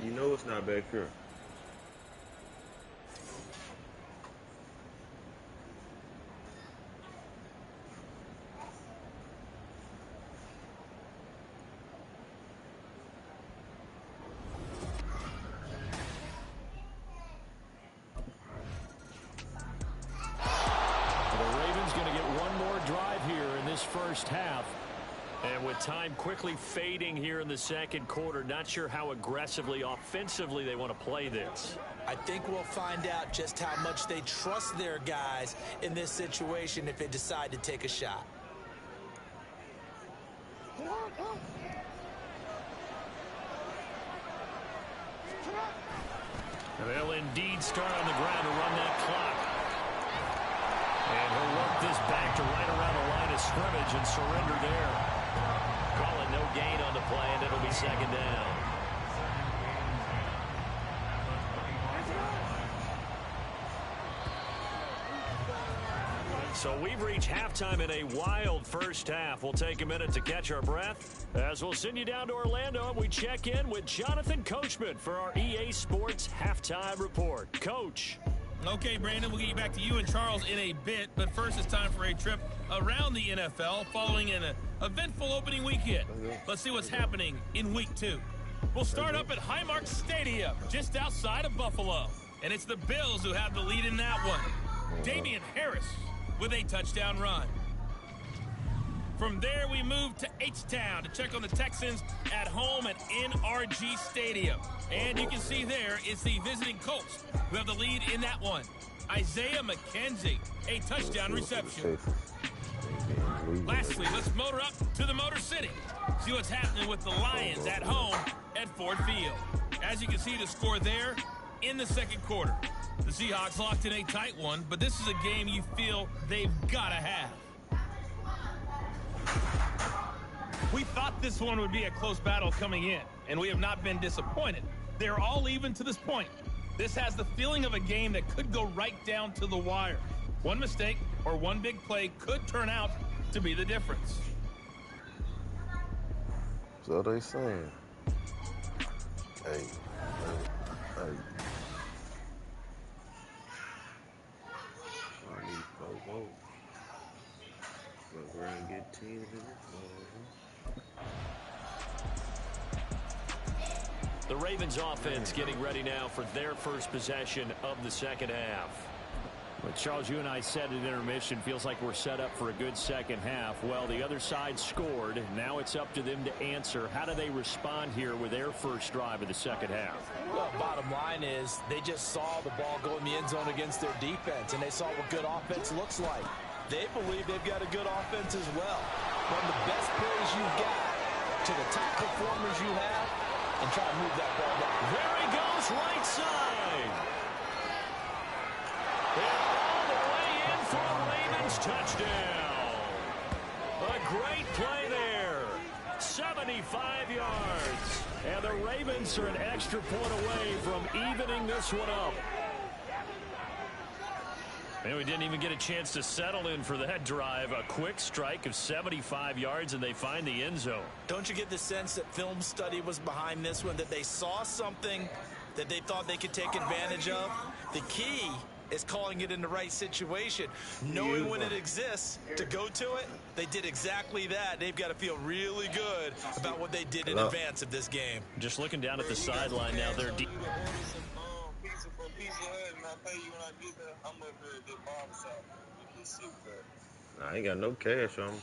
You know it's not back here. First half, and with time quickly fading here in the second quarter, not sure how aggressively offensively they want to play this. I think we'll find out just how much they trust their guys in this situation if they decide to take a shot. They'll indeed start on the ground to run that clock. And he'll work this back to right around the line of scrimmage and surrender there. Call it no gain on the play, and it'll be 2nd down. So we've reached halftime in a wild first half. We'll take a minute to catch our breath as we'll send you down to Orlando and we check in with Jonathan Coachman for our EA Sports Halftime Report. Coach. Okay, Brandon, we'll get you back to you and Charles in a bit, but first it's time for a trip around the NFL following an eventful opening weekend. Let's see what's happening in Week 2. We'll start up at Highmark Stadium, just outside of Buffalo, and it's the Bills who have the lead in that one. Damian Harris with a touchdown run. From there, we move to H-Town to check on the Texans at home at NRG Stadium. And you can see there, it's the visiting Colts who have the lead in that one. Isaiah McKenzie, a touchdown reception. Lastly, let's motor up to the Motor City. See what's happening with the Lions at home at Ford Field. As you can see, the score there in the second quarter. The Seahawks locked in a tight one, but this is a game you feel they've got to have. We thought this one would be a close battle coming in, and we have not been disappointed. They're all even to this point. This has the feeling of a game that could go right down to the wire. One mistake or one big play could turn out to be the difference. So they saying. Hey. I need 4 votes. We're going to get 10 in this. The Ravens offense getting ready now for their first possession of the second half. But Charles, you and I said at intermission, feels like we're set up for a good second half. Well, the other side scored. Now it's up to them to answer. How do they respond here with their first drive of the second half? Well, bottom line is they just saw the ball go in the end zone against their defense, and they saw what good offense looks like. They believe they've got a good offense as well. From the best players you've got to the top performers you have, and try to move that ball down. There he goes, right side. And all the way in for a Ravens touchdown. A great play there. 75 yards. And the Ravens are an extra point away from evening this one up. And we didn't even get a chance to settle in for that drive. A quick strike of 75 yards, and they find the end zone. Don't you get the sense that film study was behind this one, that they saw something that they thought they could take advantage of? The key is calling it in the right situation, knowing when it exists to go to it. They did exactly that. They've got to feel really good about what they did in advance of this game. Just looking down at the sideline now, they're deep. I ain't got no cash on me.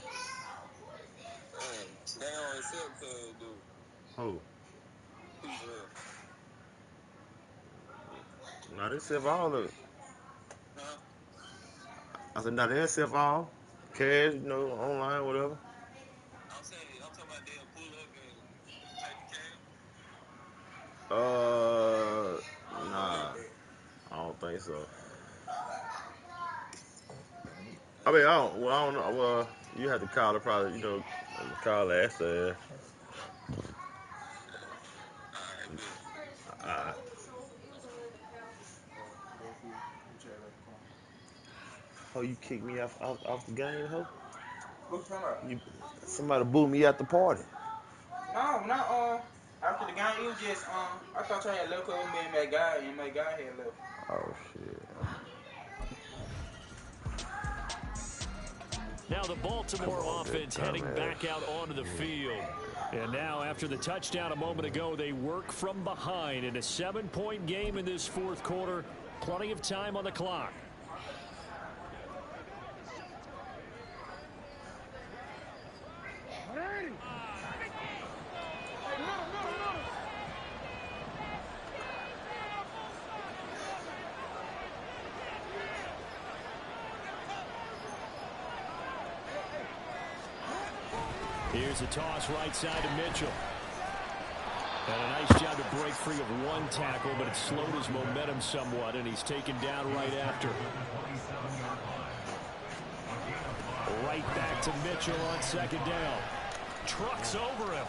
They don't accept cash, dude. Who? No, they accept all of it. Huh? I said, no, they accept all. Cash, you know, online, whatever. I'm talking about they'll pull up and take the cash. Nah. I don't think so. I mean, I don't know. Well, you have to call it probably, you know, call it, ask her. Oh, you kicked me off the game, ho? Who's talking about? Somebody booed me at the party. No, not after the game. It was just I thought y'all had left over me and my guy had left. Oh shit. Now the Baltimore offense heading back out onto the field. And now after the touchdown a moment ago, they work from behind in a 7-point game in this fourth quarter. Plenty of time on the clock. Here's a toss right side to Mitchell. And a nice job to break free of one tackle, but it slowed his momentum somewhat, and he's taken down right after. Right back to Mitchell on second down. Trucks over him.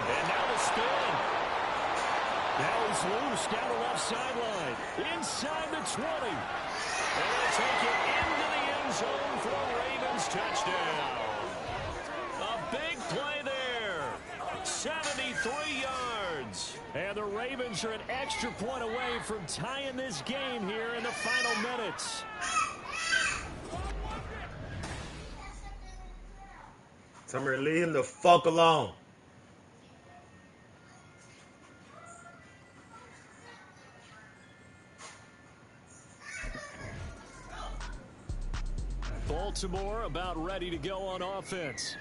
And now the spin. Now he's loose down the left sideline. Inside the 20. And they'll take it into the end zone for a Ravens touchdown. A big play there. 73 yards. And the Ravens are an extra point away from tying this game here in the final minutes. Somebody leave him the fuck alone. Baltimore about ready to go on offense.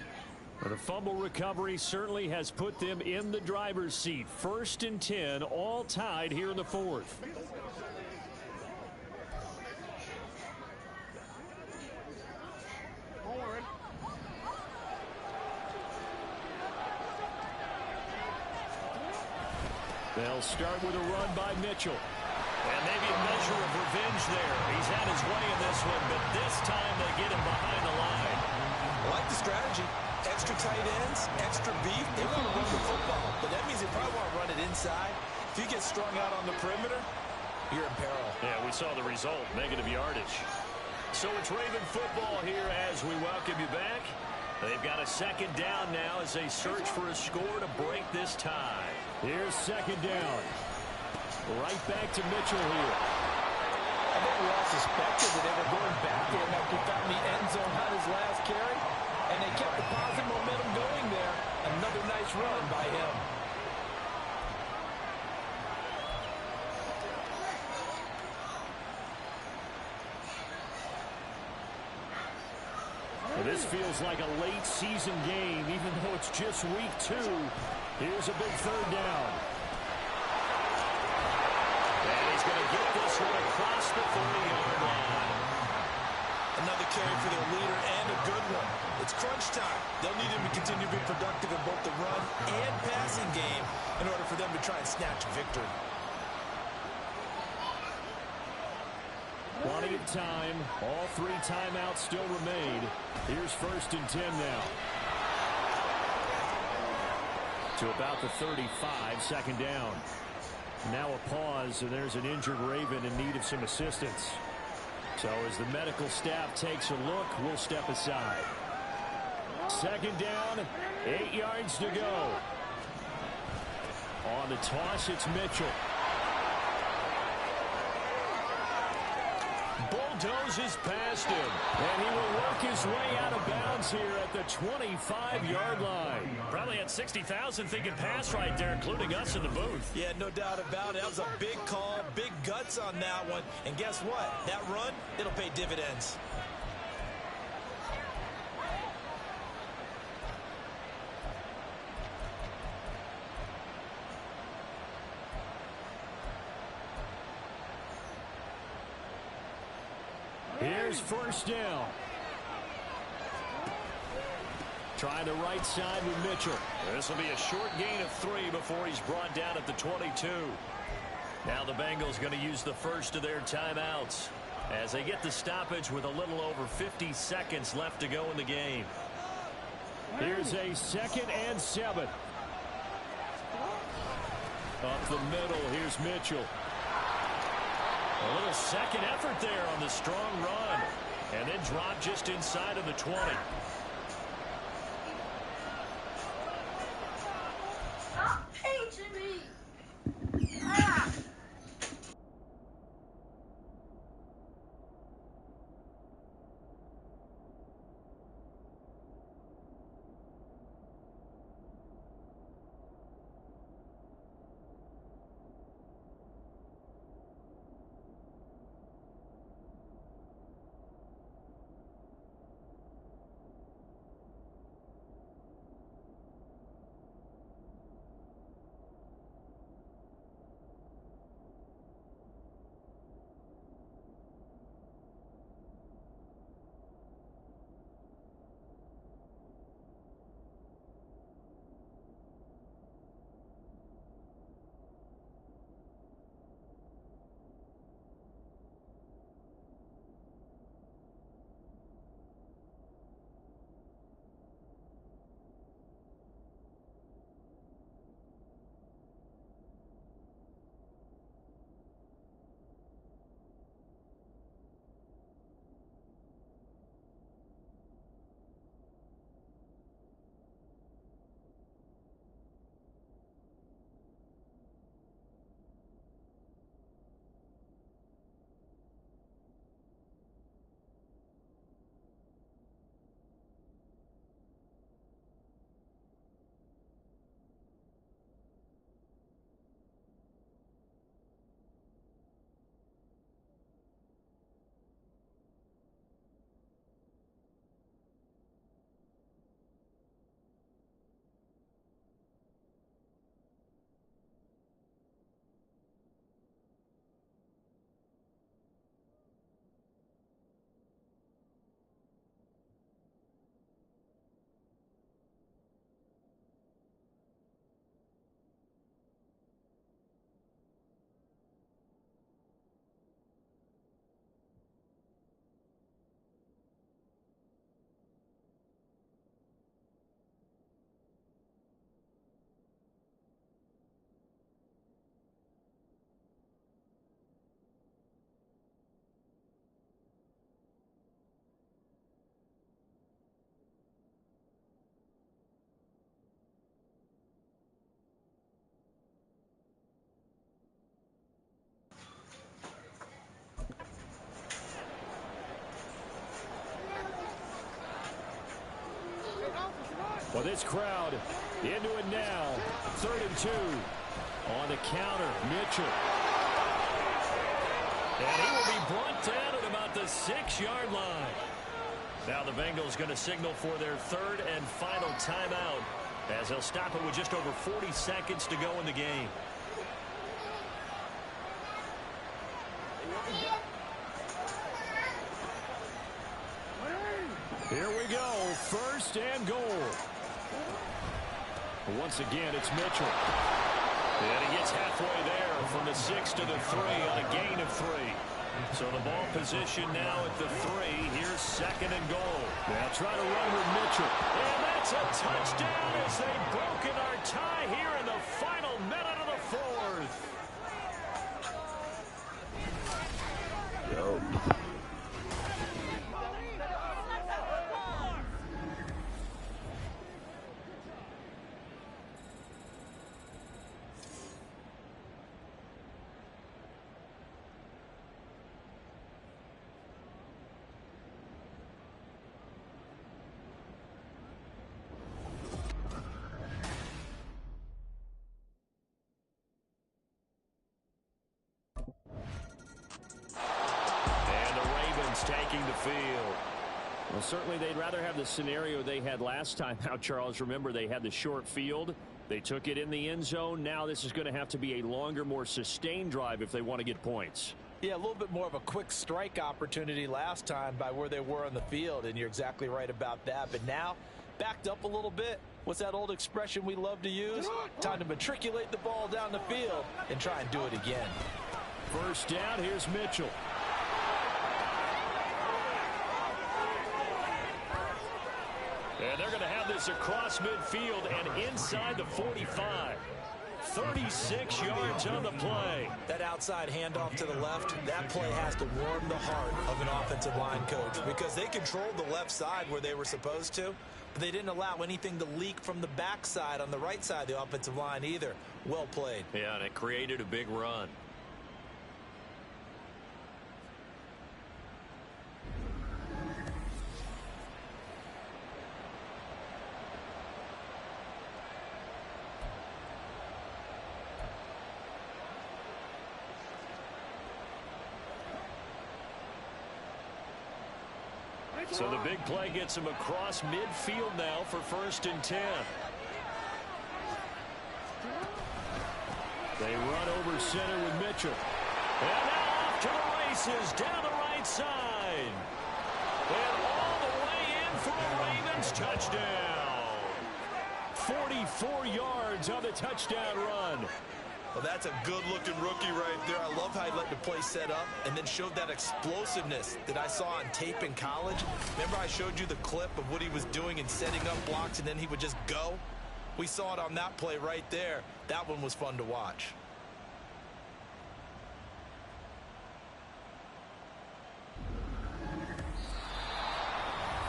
But a fumble recovery certainly has put them in the driver's seat. 1st and 10, all tied here in the fourth. They'll start with a run by Mitchell. And maybe a measure of revenge there. He's had his way in this one, but this time they get him behind the line. I like the strategy. Extra tight ends, extra beef. They want to run the football, but that means they probably want to run it inside. If you get strung out on the perimeter, you're in peril. Yeah, we saw the result, negative yardage. So it's Raven football here as we welcome you back. They've got a second down now as they search for a score to break this tie. Here's second down. Right back to Mitchell here. I think we all suspected that they were going back there after he found the end zone on his last carry, and they kept the positive momentum going there. Another nice run by him. This feels like a late season game, even though it's just week 2. Here's a big third down. And he's going to get this one across the 30-yard line. Another carry for their leader and a good one. It's crunch time. They'll need him to continue to be productive in both the run and passing game in order for them to try and snatch victory. Plenty of time. All 3 timeouts still remain. Here's 1st and 10 now. To about the 35, second down. Now a pause, and there's an injured Raven in need of some assistance. So as the medical staff takes a look, we'll step aside. Second down, 8 yards to go. On the toss, it's Mitchell. Bulldozes past him, and he will work his way out of bounds here at the 25-yard line. Probably had 60,000 thinking pass right there, including us in the booth. Yeah, no doubt about it. That was a big call, big guts on that one. And guess what? That run, it'll pay dividends. Here's first down. Trying the right side with Mitchell. This will be a short gain of 3 before he's brought down at the 22. Now the Bengals going to use the first of their timeouts as they get the stoppage with a little over 50 seconds left to go in the game. Here's a 2nd and 7. Up the middle, here's Mitchell. A little second effort there on the strong run. And then drop just inside of the 20. Stop pinching me! Ah! Well, this crowd into it now. 3rd and 2. On the counter, Mitchell. And he will be brought down at about the 6-yard line. Now the Bengals going to signal for their 3rd and final timeout, as they'll stop it with just over 40 seconds to go in the game. Here we go, 1st and goal. Once again, it's Mitchell. And he gets halfway there from the 6 to the 3 on a gain of 3. So the ball position now at the 3. Here's 2nd and goal. Now try to run with Mitchell. And that's a touchdown as they've broken our tie here in the final minute of the 4th. Yo. Taking the field. Well, certainly they'd rather have the scenario they had last time out, Charles. Remember, they had the short field. They took it in the end zone. Now this is going to have to be a longer, more sustained drive if they want to get points. Yeah, a little bit more of a quick strike opportunity last time by where they were on the field, and you're exactly right about that. But now, backed up a little bit. What's that old expression we love to use? Time to matriculate the ball down the field and try and do it again. 1st down, here's Mitchell. And they're going to have this across midfield and inside the 45. 36 yards on the play. That outside handoff to the left, that play has to warm the heart of an offensive line coach because they controlled the left side where they were supposed to, but they didn't allow anything to leak from the backside on the right side of the offensive line either. Well played. Yeah, and it created a big run. So the big play gets him across midfield now for 1st and 10. They run over center with Mitchell. And now off to the races down the right side. And all the way in for a Ravens touchdown. 44 yards on the touchdown run. Well, that's a good-looking rookie right there. I love how he let the play set up and then showed that explosiveness that I saw on tape in college. Remember I showed you the clip of what he was doing and setting up blocks, and then he would just go? We saw it on that play right there. That one was fun to watch.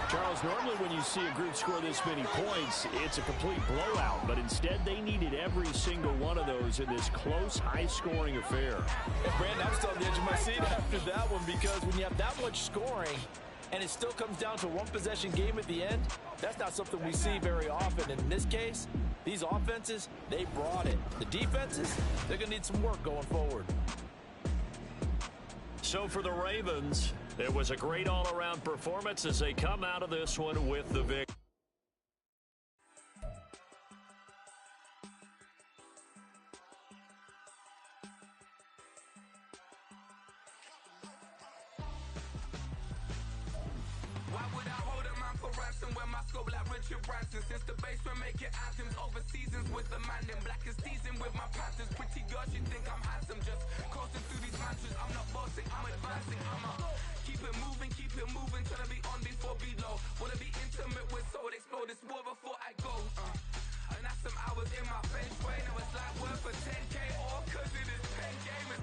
Charles, normally when you see a group score this many points, it's a complete blowout. But instead, they needed every single one of those in this close, high-scoring affair. And Brandon, I'm still on the edge of my seat after that one because when you have that much scoring and it still comes down to a one-possession game at the end, that's not something we see very often. And in this case, these offenses, they brought it. The defenses, they're going to need some work going forward. So for the Ravens, it was a great all-around performance as they come out of this one with the victory. Why would I hold a man for ransom when my scope like Richard Branson? Since the basement making anthems over seasons with the man in black is seasoned with my panthers. Pretty girl, she think I'm handsome. Just coasting through these mantras. I'm not bossing, I'm advancing. I'm a keep it moving, trying to be on before below. Wanna be intimate with soul, explode this war before I go. And that's some hours in my bench way. Now it's like work for 10K all cause it is pen gaming.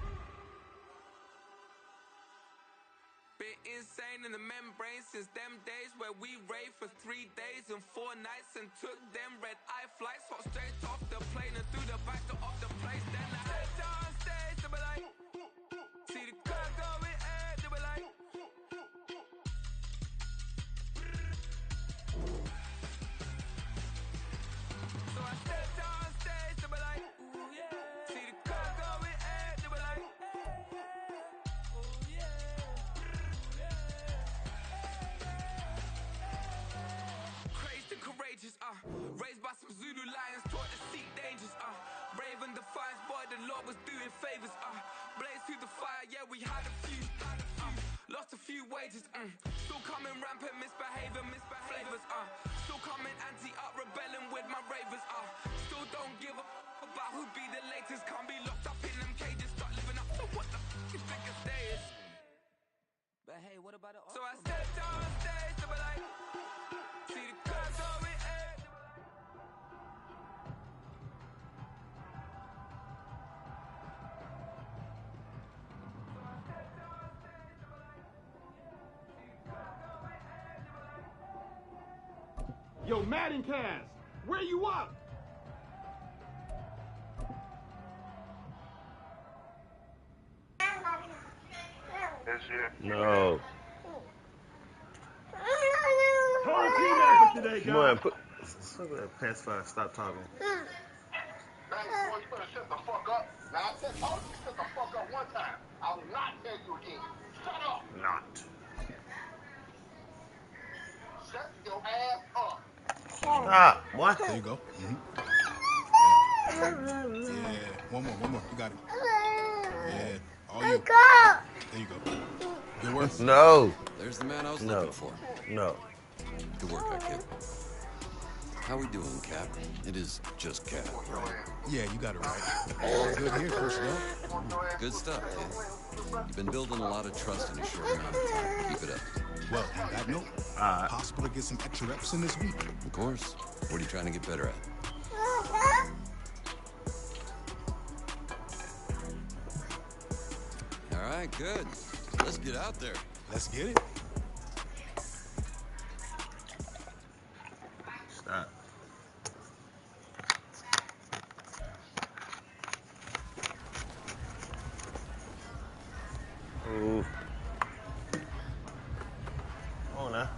Been insane in the membrane since them days where we raved for 3 days and 4 nights and took them red eye flights, hot straight off the plane and through the back door of the place. Then I head on stage, they were like, see the crowd going, they were like. doing favors. Blaze through the fire, yeah, we had a few. Lost a few wages. Still coming rampant, misbehavior, flavors. Still coming anti-up, rebelling with my ravers. Still don't give a about who be the latest. Can't be locked up in them cages. Start living up to what the you think a day is. But hey, what about it? So I stepped on stage to be like, see the crowds over here. Yo, Madden cast, where you up? No. Whole team effort today, guys. Come on, put that pacifier. Stop talking. Boy, you better shut the fuck up. Now, I said, told you to shut the fuck up one time. I will not tell you again. Shut up. Not. Shut your ass up. Stop. What? There you go. Yeah. One more. You got it. Yeah. All you. There you go. Good work. No. There's the man I was looking for. No. Good work, kid. How we doing, Cap? It is just Cap, right? Yeah, you got it right. All good here, Coach Bill. Good stuff, kid. You've been building a lot of trust in a short amount of time. Keep it up. Well, on that note, possible to get some extra reps in this week. Of course. What are you trying to get better at? All right, good. Let's get out there. Let's get it. Stop. Ooh. Come on now.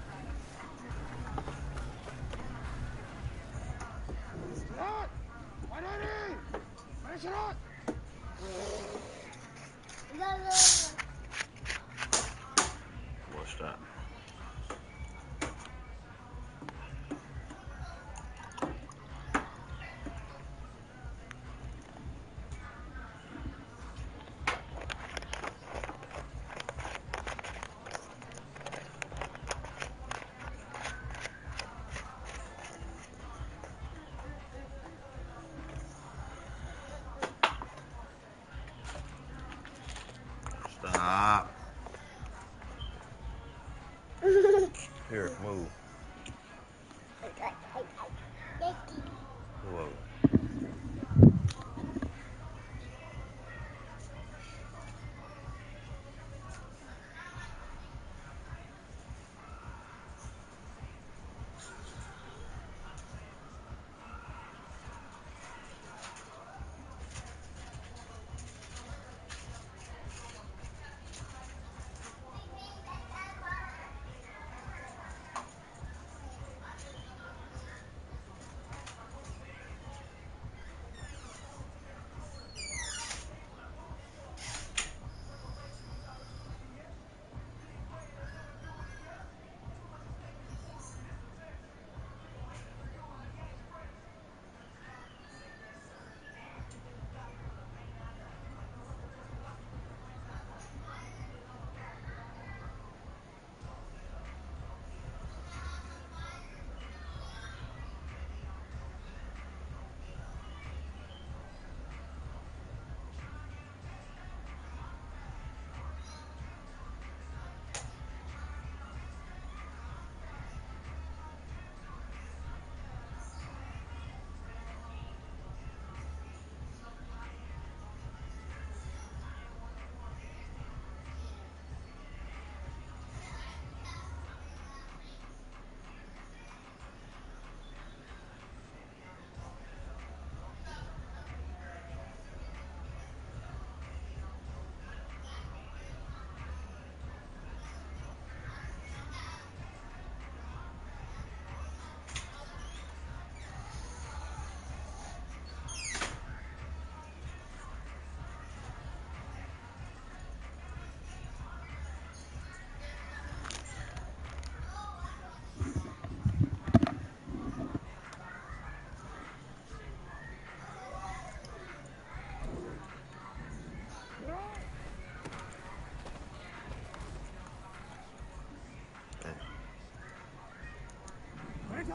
On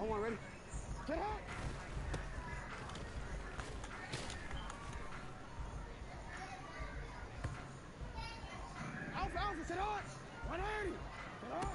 one, ready? Get out! Alpha, Alpha, sit on! 180! Sit on!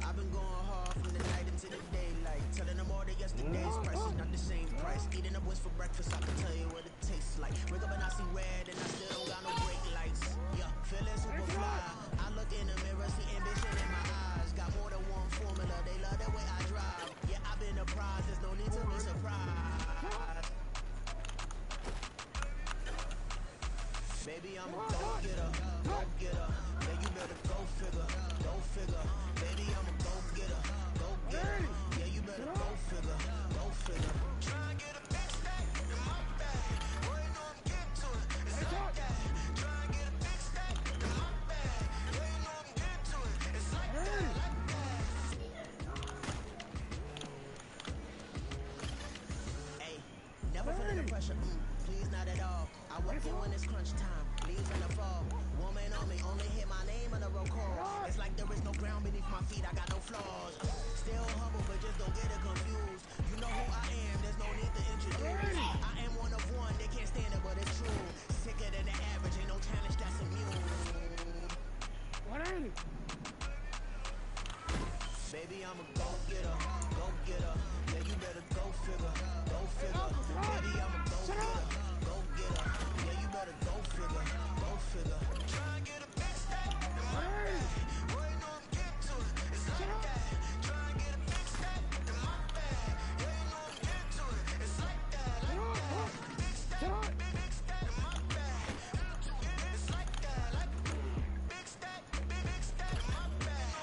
I've been going hard from the night into the daylight, telling them all that yesterday's price is not the same price. Eating up wings for breakfast, I can tell you what it tastes like. Wake up and I see red and I still don't got no brake lights. Yeah, feeling super fly. I look in the mirror, see ambition in my eyes. Got more than one formula, they love the way I drive. Yeah, I've been a prize, there's no need to be surprised. Baby, I'm a go-getter, go-getter. Yeah, you better go figure, go figure. Baby, I'm a go-getter, go-getter. Yeah, you better go figure, go figure. Try and get a big stack in my bag. Boy, you know I'm getting to it. It's like that. Try and get a big stack in my bag. Yeah, you know I'm getting to it. It's like that, like that. Hey, never feeling the pressure, please not at all. I work it when it's crunch time, leaves in the fall. Woman on me, only hit my name on the roll call. It's like there is no ground beneath my feet, I got no flaws. Still humble, but just don't get it confused. You know who I am, there's no need to introduce. I am one of one, they can't stand it, but it's true. Sicker than the average, ain't no challenge that's immune. Baby, I'm a go-getter, go-getter. Yeah, you better go figure, go figure. Baby, I'm a go-getter, go-getter. Yeah, you better go figure, go figure. Try and get a big stack in my bag. Boy, you know I'm getting to it. It's like that. Try and get a big stack in my bag. Yeah, you know I'm getting to it. It's like that, like that. Big stack, big stack in my bag. It's like that, like big stack in my bag.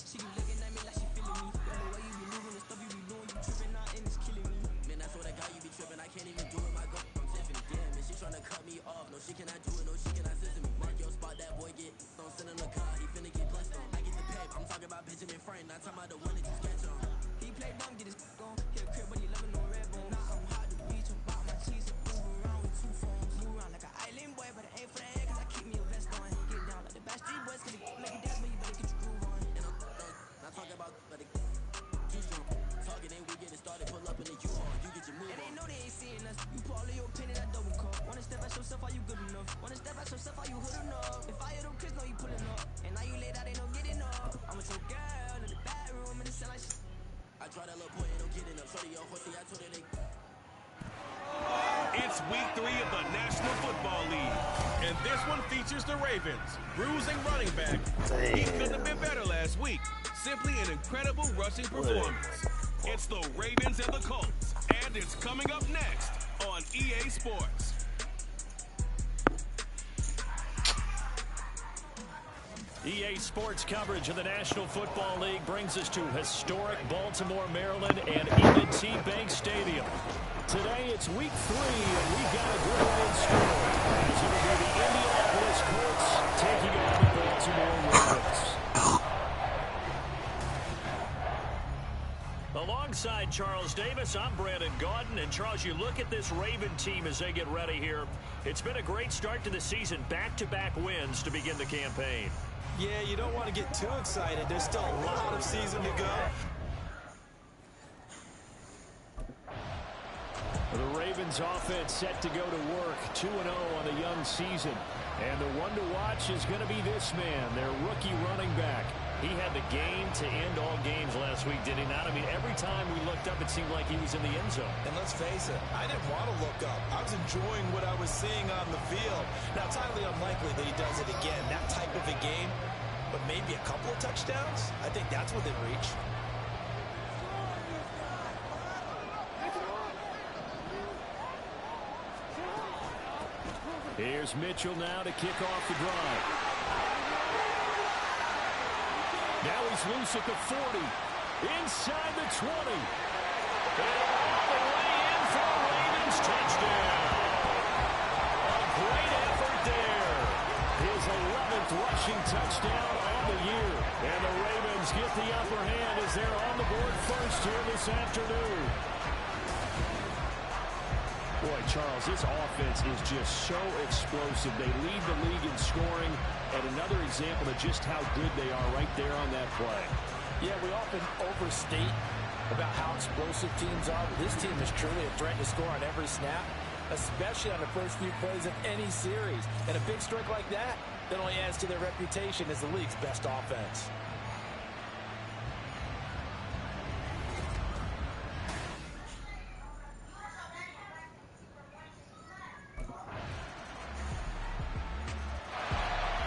She be looking at me like she feeling me. Girl, the way you be moving and stuff you be doing, you tripping out and it's killing me. Man, I swear to God, you be tripping. I can't even do it. My girl from Tiffany. Damn, and she tryna cut me off. No, she cannot do it. No, she cannot listen me. Mark your spot, that boy get on. Send in the car, he finna get blessed on. I get the pay. I'm talking about pitching in frame. Not talking about the one that you sketch on. He play dumb, get his on. Hit a crib, but he loving no red bone. Now I'm hot to beach. I'm about my cheese. Move around with 2 phones. Move around like an island boy, but it ain't for the head, cause I keep me a vest on. Get down like the Backstreet Boys, cause it make you dance, but you better get your groove on. And I'm not talking about, but it too strong. Talking ain't we get it started, pull up in the U-Haul. You get your move on. And they know they ain't seeing us. You put all of your opinion, that double cup. Wanna step at yourself, are you good enough? Wanna step at yourself, are you hood enough? If I hit them kids, know you pulling up. And now you laid out, ain't no getting up. I'm with your girl in the bedroom, and it sound like shit. I try that little boy, ain't no getting up. Shorty your horsey, I told her they. It's week 3 of the National Football League, and this one features the Ravens. Bruising running back. He couldn't have been better last week. Simply an incredible rushing performance. It's the Ravens and the Colts, and it's coming up next on EA Sports. EA Sports coverage of the National Football League brings us to historic Baltimore, Maryland, and M&T Bank Stadium. Today it's week 3, and we've got a good one in store. As it will be the Indianapolis Colts taking on the Baltimore Ravens. Alongside Charles Davis, I'm Brandon Gaudin. And Charles, you look at this Raven team as they get ready here. It's been a great start to the season. Back-to-back wins to begin the campaign. Yeah, you don't want to get too excited. There's still a lot of season to go. The Ravens offense set to go to work, 2-0 on the young season. And the one to watch is going to be this man, their rookie running back. He had the game to end all games last week, did he not? I mean, every time we looked up, it seemed like he was in the end zone. And let's face it, I didn't want to look up. I was enjoying what I was seeing on the field. Now, it's highly unlikely that he does it again, that type of a game. But maybe a couple of touchdowns? I think that's within reach. Here's Mitchell now to kick off the drive. Now he's loose at the 40. Inside the 20. And all the way in for a Ravens touchdown. A great effort there. His 11th rushing touchdown on the year. And the Ravens get the upper hand as they're on the board first here this afternoon. Boy, Charles, this offense is just so explosive. They lead the league in scoring, and another example of just how good they are right there on that play. Yeah, we often overstate about how explosive teams are, but this team is truly a threat to score on every snap, especially on the first few plays of any series. And a big strike like that only adds to their reputation as the league's best offense.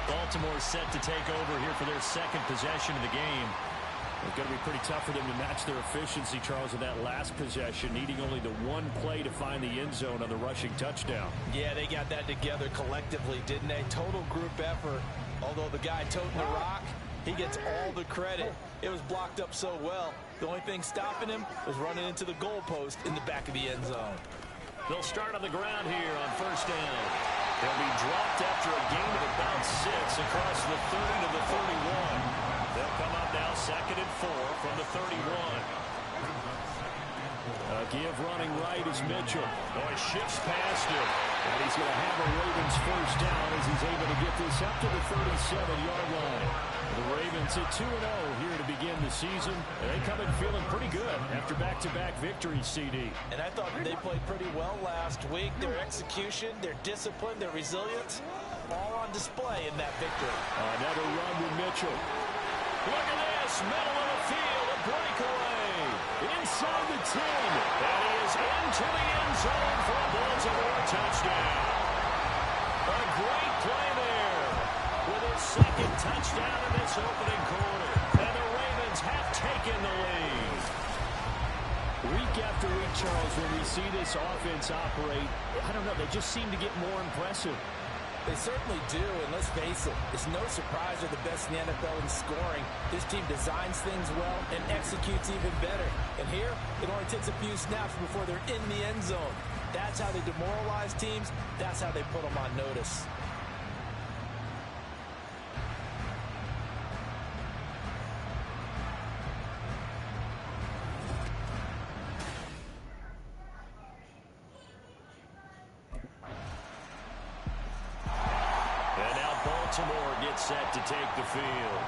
Baltimore set to take over here for their second possession of the game. It's going to be pretty tough for them to match their efficiency, Charles, in that last possession, needing only the one play to find the end zone on the rushing touchdown. Yeah, they got that together collectively, didn't they? Total group effort. Although the guy toting the rock, he gets all the credit. It was blocked up so well. The only thing stopping him was running into the goalpost in the back of the end zone. They'll start on the ground here on first down. They'll be dropped after a gain of about 6 across the 30 to the 31. They'll come up now 2nd and 4 from the 31. Give running right is Mitchell. Oh, he shifts past him. And he's going to have a Ravens first down as he's able to get this up to the 37-yard line. The Ravens at 2-0 here to begin the season. And they come in feeling pretty good after back-to-back victories, CD. And I thought they played pretty well last week. Their execution, their discipline, their resilience, all on display in that victory. Another run with Mitchell. Look at this, middle of the field, a breakaway. Inside the 10. And he is into the end zone for a Baltimore touchdown. A great play there with his second touchdown in this opening quarter. And the Ravens have taken the lead. Week after week, Charles, when we see this offense operate, I don't know, they just seem to get more impressive. They certainly do, and let's face it, it's no surprise they're the best in the NFL in scoring. This team designs things well and executes even better. And here, it only takes a few snaps before they're in the end zone. That's how they demoralize teams. That's how they put them on notice. Baltimore gets set to take the field.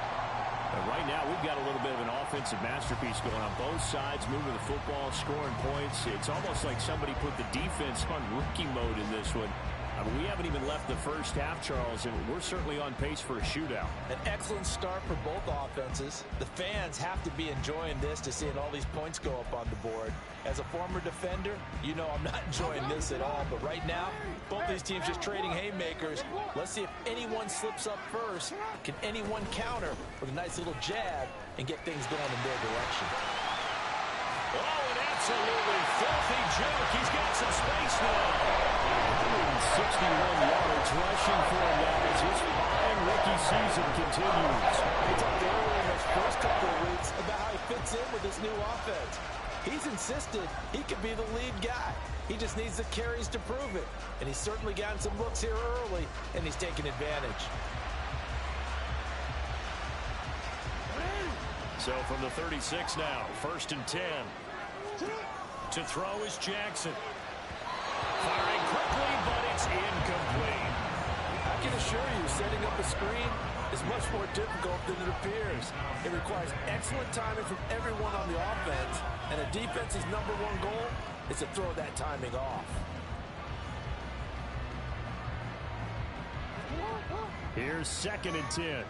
And right now, we've got a little bit of an offensive masterpiece going on both sides, moving the football, scoring points. It's almost like somebody put the defense on rookie mode in this one. I mean, we haven't even left the first half, Charles, and we're certainly on pace for a shootout. An excellent start for both offenses. The fans have to be enjoying this to seeing all these points go up on the board. As a former defender, you know I'm not enjoying this at all. But right now, both these teams just trading haymakers. Let's see if anyone slips up first. Can anyone counter with a nice little jab and get things going in their direction? Oh, an absolutely filthy joke. He's got some space now. 161 yards rushing for him now as his fine rookie season continues. We talked earlier in those first couple of weeks about how he fits in with this new offense. He's insisted he could be the lead guy. He just needs the carries to prove it. And he's certainly gotten some looks here early, and he's taking advantage. So from the 36 now, 1st and 10. To throw is Jackson. Firing quickly, but it's incomplete. I can assure you, setting up a screen is much more difficult than it appears. It requires excellent timing from everyone on the offense, and a defense's #1 goal is to throw that timing off. Here's 2nd and 10.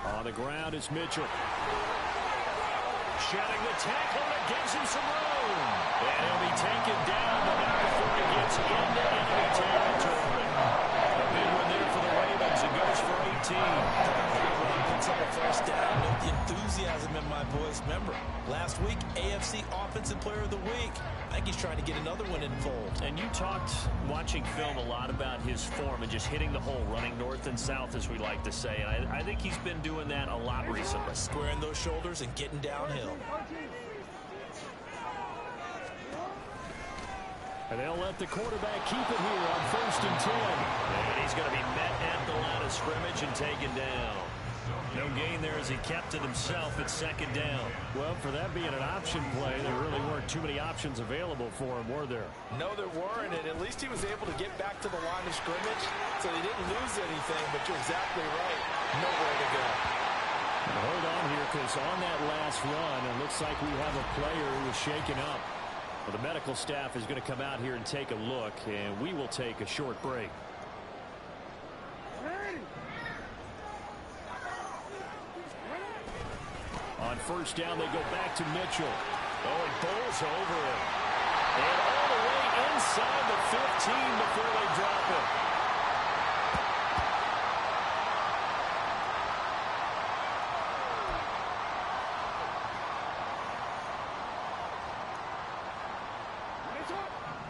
On the ground is Mitchell. Shedding the tackle that gives him some room. And he'll be taken down, but not before he gets into enemy territory. A big one there for the Ravens. It goes for 18. Picks up a first down. Note the enthusiasm in my voice. Remember, last week, AFC Offensive Player of the Week. I think he's trying to get another one in fold. And you talked, watching film, a lot about his form and just hitting the hole, running north and south, as we like to say. And I think he's been doing that a lot recently. Squaring those shoulders and getting downhill. And they'll let the quarterback keep it here on 1st and 10. And he's going to be met at the line of scrimmage and taken down. No gain there as he kept it himself at 2nd down. Well, for that being an option play, there really weren't too many options available for him, were there? No, there weren't, and at least he was able to get back to the line of scrimmage, so he didn't lose anything, but you're exactly right. Nowhere to go. And hold on here, because on that last run, it looks like we have a player who is shaken up. Well, the medical staff is going to come out here and take a look, and we will take a short break. On 1st down, they go back to Mitchell. Oh, he bowls over him. And all the way inside the 15 before they drop it.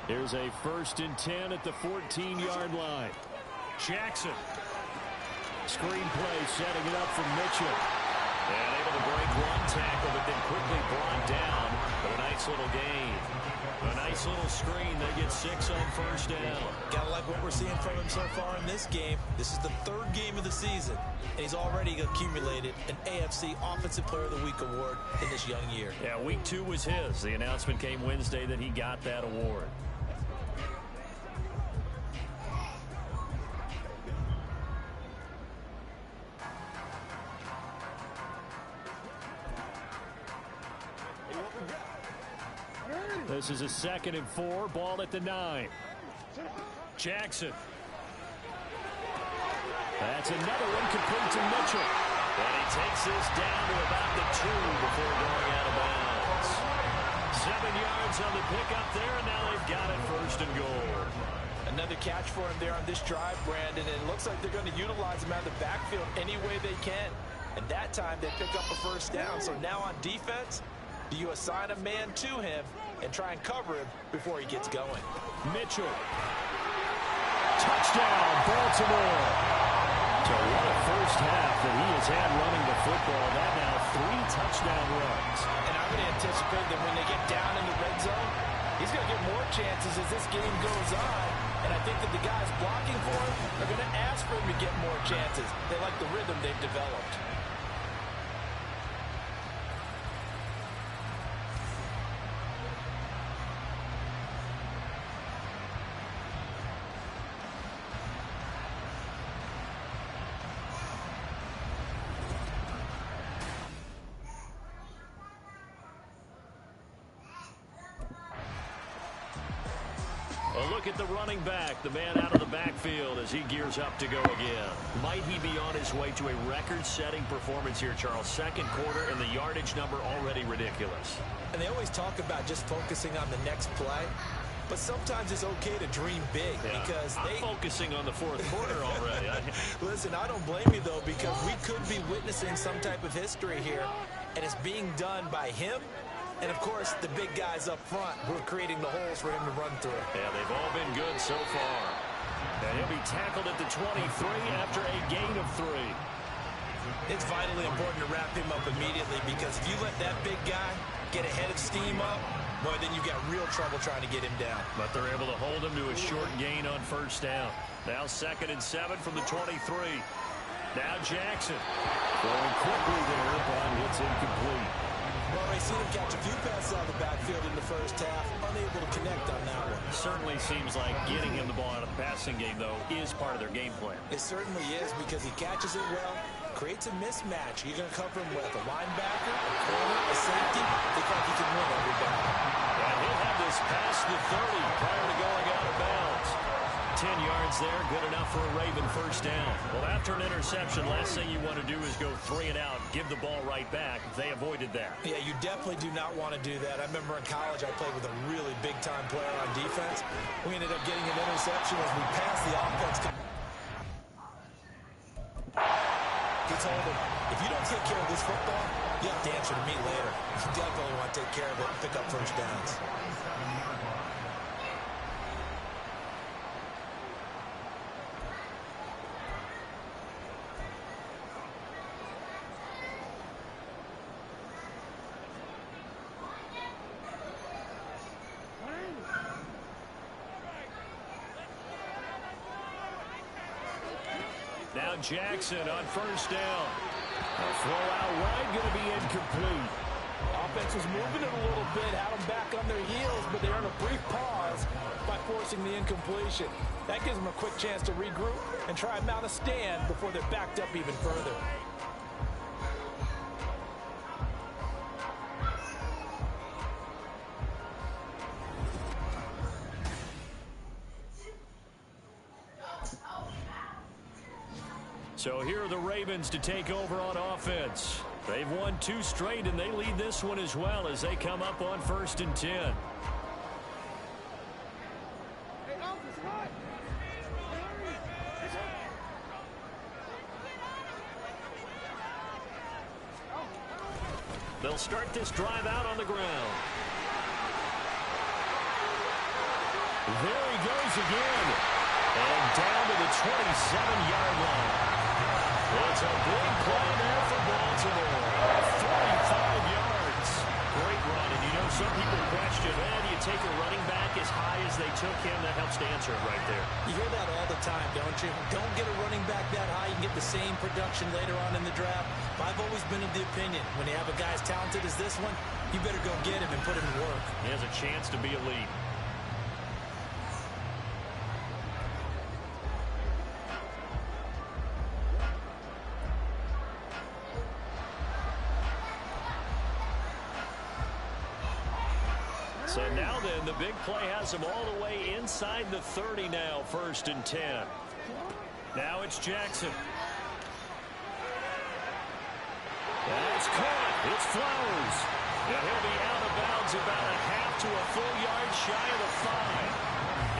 Here's a 1st and 10 at the 14-yard line. Jackson. Screen play setting it up for Mitchell. And able to break one tackle, but then quickly brought down. But a nice little gain. A nice little screen. They get 6 on 1st down. Gotta like what we're seeing from him so far in this game. This is the 3rd game of the season, and he's already accumulated an AFC Offensive Player of the Week award in this young year. Yeah, week 2 was his. The announcement came Wednesday that he got that award. This is a 2nd and 4. Ball at the 9. Jackson. That's another one complete to Mitchell. And he takes this down to about the 2 before going out of bounds. 7 yards on the pickup there, and now they've got it 1st and goal. Another catch for him there on this drive, Brandon. And it looks like they're going to utilize him out of the backfield any way they can. And that time they pick up a 1st down. So now on defense, Do you assign a man to him and try and cover him before he gets going? Mitchell. Touchdown, Baltimore. So what a first half that he has had running the football. That now 3 touchdown runs. And I would anticipate that when they get down in the red zone, he's going to get more chances as this game goes on. And I think that the guys blocking for him are going to ask for him to get more chances. They like the rhythm they've developed. A look at the running back, the man out of the backfield as he gears up to go again. Might he be on his way to a record-setting performance here, Charles? Second quarter and the yardage number already ridiculous. And they always talk about just focusing on the next play. But sometimes it's okay to dream big because I'm focusing on the fourth quarter already. Listen, I don't blame you, though, because we could be witnessing some type of history here, and it's being done by him and, of course, the big guys up front who are creating the holes for him to run through. Yeah, they've all been good so far. And he'll be tackled at the 23 after a gain of 3. It's vitally important to wrap him up immediately because if you let that big guy get ahead of steam up, boy, then you've got real trouble trying to get him down. But they're able to hold him to a short gain on first down. Now 2nd and 7 from the 23. Now Jackson. Going quickly there, but it's incomplete. Well, I've seen him catch a few passes out of the backfield in the first half. Unable to connect on that one. Certainly seems like getting him the ball out of the passing game, though, is part of their game plan. It certainly is because he catches it well, creates a mismatch. You're going to cover him with a linebacker, a corner, a safety. They think he can win every battle. And he'll have this past the 30 prior to going out of bounds. 10 yards there, good enough for a Raven first down. Well, after an interception, last thing you want to do is go 3 and out, give the ball right back. They avoided that. Yeah, you definitely do not want to do that. I remember in college I played with a really big-time player on defense. We ended up getting an interception as we passed the offense. He told him, if you don't take care of this football, you have to answer to me later. You definitely want to take care of it and pick up first downs. Now Jackson on first down. A throw out wide, going to be incomplete. Offense was moving it a little bit, had them back on their heels, but they earned a brief pause by forcing the incompletion. That gives them a quick chance to regroup and try and mount a stand before they're backed up even further. So here are the Ravens to take over on offense. They've won 2 straight, and they lead this one as well as they come up on 1st and 10. They'll start this drive out on the ground. There he goes again. And down to the 27-yard line. It's a big play there for Baltimore. 45 yards. Great run. And you know, some people question, do you take a running back as high as they took him? That helps to answer it right there. You hear that all the time, don't you? Don't get a running back that high. You can get the same production later on in the draft. But I've always been of the opinion, when you have a guy as talented as this one, you better go get him and put him to work. He has a chance to be elite. So now then, the big play has him all the way inside the 30 now, 1st and 10. Now it's Jackson. That's caught. It's Flowers. And he'll be out of bounds about a half to a full yard shy of the 5.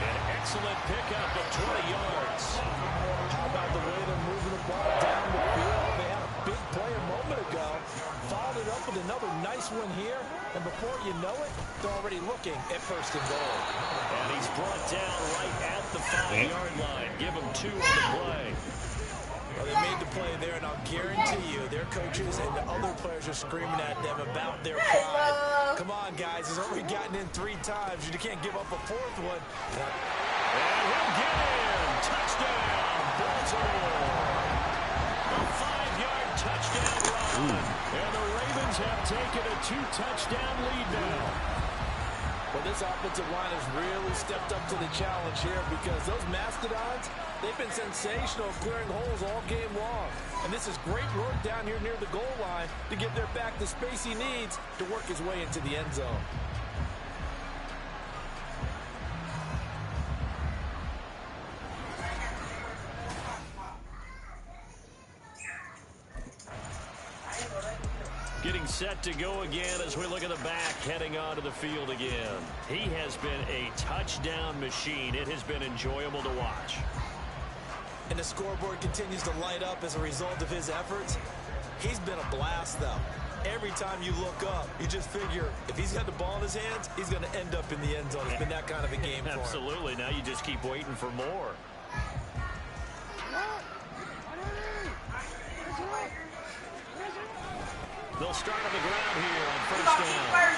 An excellent pickup of 20 yards. How about the way they're moving the ball down the field? They had a big play a moment ago. Followed it up with another nice one here. And before you know it, they're already looking at first and goal. And he's brought down right at the 5-yard line. Give him 2 on the play. Well, they made the play there, and I'll guarantee you their coaches and the other players are screaming at them about their pride. Come on, guys. He's already gotten in 3 times. You can't give up a 4th one. And he'll get in. Touchdown, Baltimore. A 5-yard touchdown run. And the Ravens have taken a 2-touchdown lead now. Well, this offensive line has really stepped up to the challenge here because those Mastodons, they've been sensational clearing holes all game long. And this is great work down here near the goal line to give their back the space he needs to work his way into the end zone. Getting set to go again as we look at the back heading onto the field again. He has been a touchdown machine. It has been enjoyable to watch. And the scoreboard continues to light up as a result of his efforts. He's been a blast, though. Every time you look up, you just figure if he's got the ball in his hands, he's going to end up in the end zone. It's been that kind of a game for him. Absolutely. Now you just keep waiting for more. They'll start on the ground here on first down.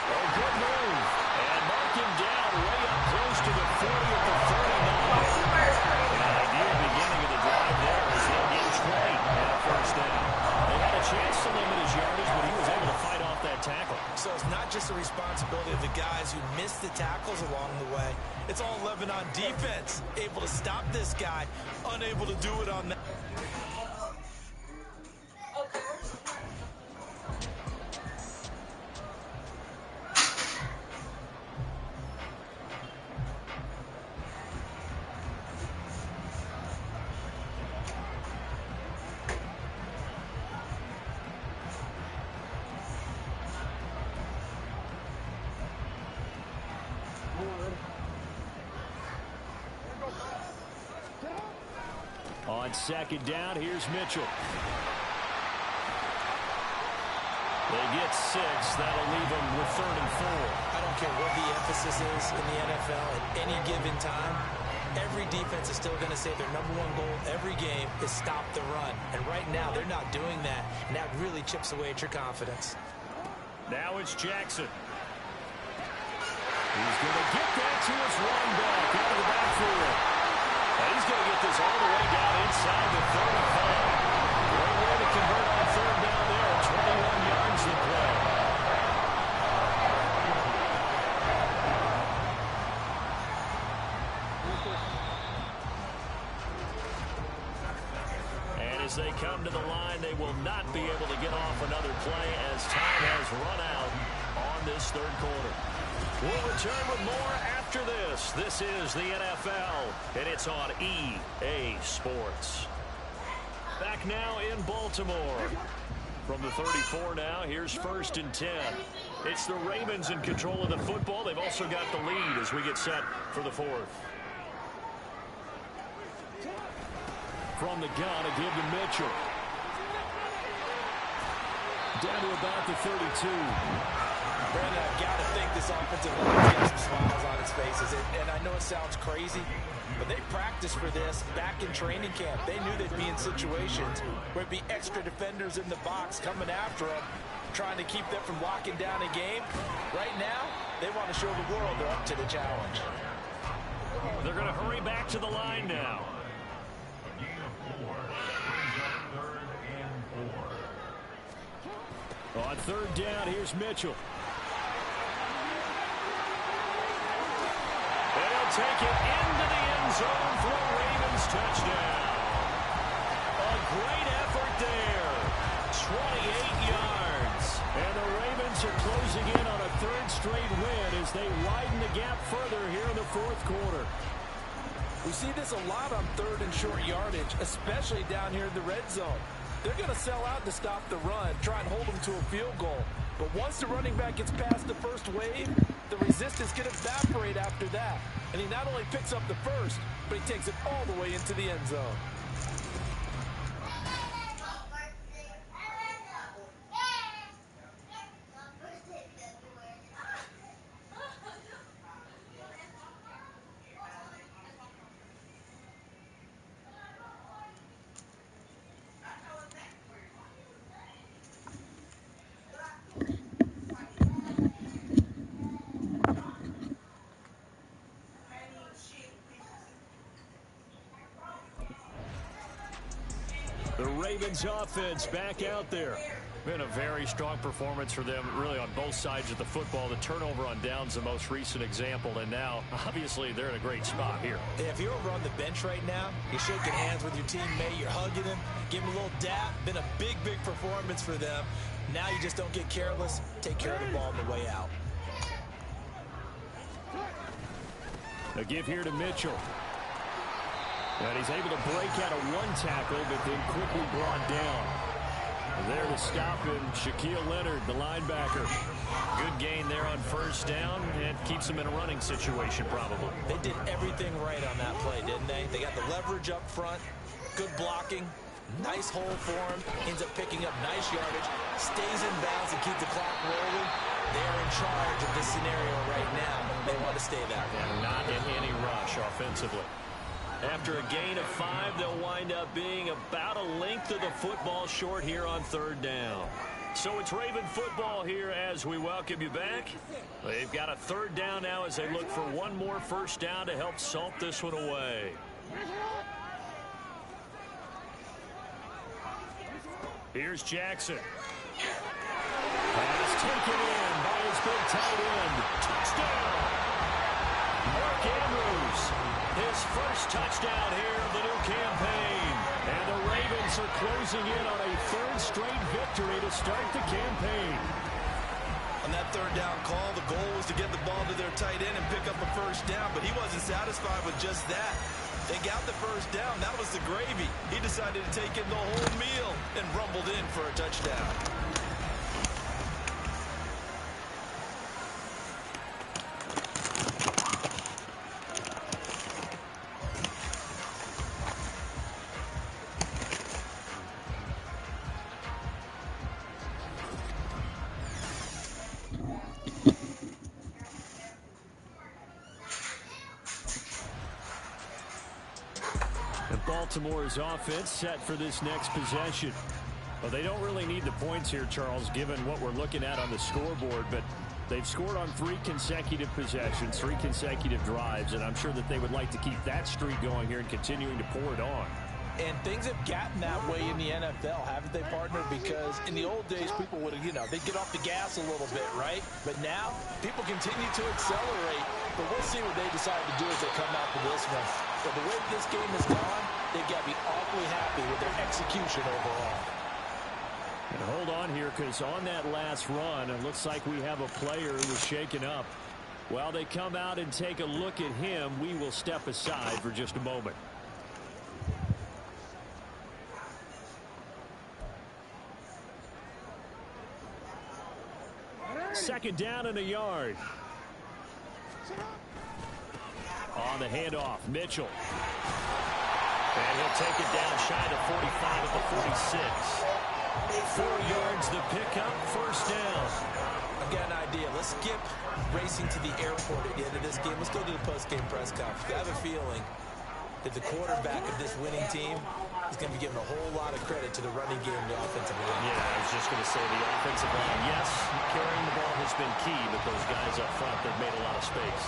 Oh, good move. And mark him down way up close to the 40 at the 39. And an ideal beginning of the drive there as they'll get 20 at first down. They had a chance to limit his yardage, but he was able to fight off that tackle. So it's not just the responsibility of the guys who missed the tackles along the way. It's all 11 on defense, able to stop this guy, unable to do it on that. On second down, here's Mitchell. They get 6. That'll leave them with 3rd and 4. I don't care what the emphasis is in the NFL at any given time. Every defense is still going to say their #1 goal every game is stop the run. And right now, they're not doing that. And that really chips away at your confidence. Now it's Jackson. He's going to get that to his run back out of the backfield. And he's going to get this all the way down inside the 35. Great way to convert on 3rd down there. 21 yards to play. And as they come to the line, they will not be able to get off another play as time has run out on this 3rd quarter. We'll return with more after this. This is the NFL, and it's on EA Sports. Back now in Baltimore. From the 34 now, here's 1st and 10. It's the Ravens in control of the football. They've also got the lead as we get set for the 4th. From the gun, a give to Mitchell. Down to about the 32. Brandon, I've got to think this offensive line's got some smiles on its faces. And I know it sounds crazy, but they practiced for this back in training camp. They knew they'd be in situations where it'd be extra defenders in the box coming after them, trying to keep them from locking down a game. Right now, they want to show the world they're up to the challenge. They're going to hurry back to the line now. On 3rd down, here's Mitchell. And he'll take it into the end zone for a Ravens touchdown. A great effort there. 28 yards. And the Ravens are closing in on a 3rd straight win as they widen the gap further here in the 4th quarter. We see this a lot on 3rd and short yardage, especially down here in the red zone. They're going to sell out to stop the run, try and hold them to a field goal. But once the running back gets past the first wave, the resistance can evaporate after that. And he not only picks up the first, but he takes it all the way into the end zone. The Ravens offense back out there. Been a very strong performance for them, really, on both sides of the football. The turnover on downs, the most recent example, and now, obviously, they're in a great spot here. If you're over on the bench right now, you're shaking hands with your teammate, you're hugging him, give him a little dap. Been a big, big performance for them. Now you just don't get careless. Take care of the ball on the way out. A give here to Mitchell. And he's able to break out of one tackle, but then quickly brought down. And there to stop him, Shaquille Leonard, the linebacker. Good gain there on first down, and keeps him in a running situation probably. They did everything right on that play, didn't they? They got the leverage up front, good blocking, nice hole for him, ends up picking up nice yardage, stays in bounds and keep the clock rolling. They're in charge of this scenario right now. They want to stay that way. And not in any rush offensively. After a gain of 5, they'll wind up being about a length of the football short here on third down. So it's Raven football here as we welcome you back. They've got a third down now as they look for one more first down to help salt this one away. Here's Jackson. Pass taken in by his big tight end. Touchdown! Mark Andrews. His first touchdown here of the new campaign. And the Ravens are closing in on a third straight victory to start the campaign. On that third down call, the goal was to get the ball to their tight end and pick up a first down, but he wasn't satisfied with just that. They got the first down. That was the gravy. He decided to take in the whole meal and rumbled in for a touchdown. Baltimore's offense set for this next possession. Well, they don't really need the points here, Charles, given what we're looking at on the scoreboard, but they've scored on 3 consecutive possessions, 3 consecutive drives, and I'm sure that they would like to keep that streak going here and continuing to pour it on. And things have gotten that way in the NFL, haven't they, partner? Because in the old days, people would have, they'd get off the gas a little bit, right? But now, people continue to accelerate. But we'll see what they decide to do as they come out for this one. But the way this game has gone, they've got to be awfully happy with their execution overall. And hold on here, because on that last run, it looks like we have a player who was shaken up. While they come out and take a look at him, we will step aside for just a moment. Second down and a yard. On the handoff, Mitchell. And he'll take it down shy of 45 at the 46. 4 yards the pickup, first down. I've got an idea. Let's skip racing to the airport at the end of this game. Let's go to the post-game press conference. I have a feeling that the quarterback of this winning team is going to be giving a whole lot of credit to the running game and the offensive line. Yeah, I was just going to say the offensive line. Yes, carrying the ball has been key, but those guys up front, they've made a lot of space.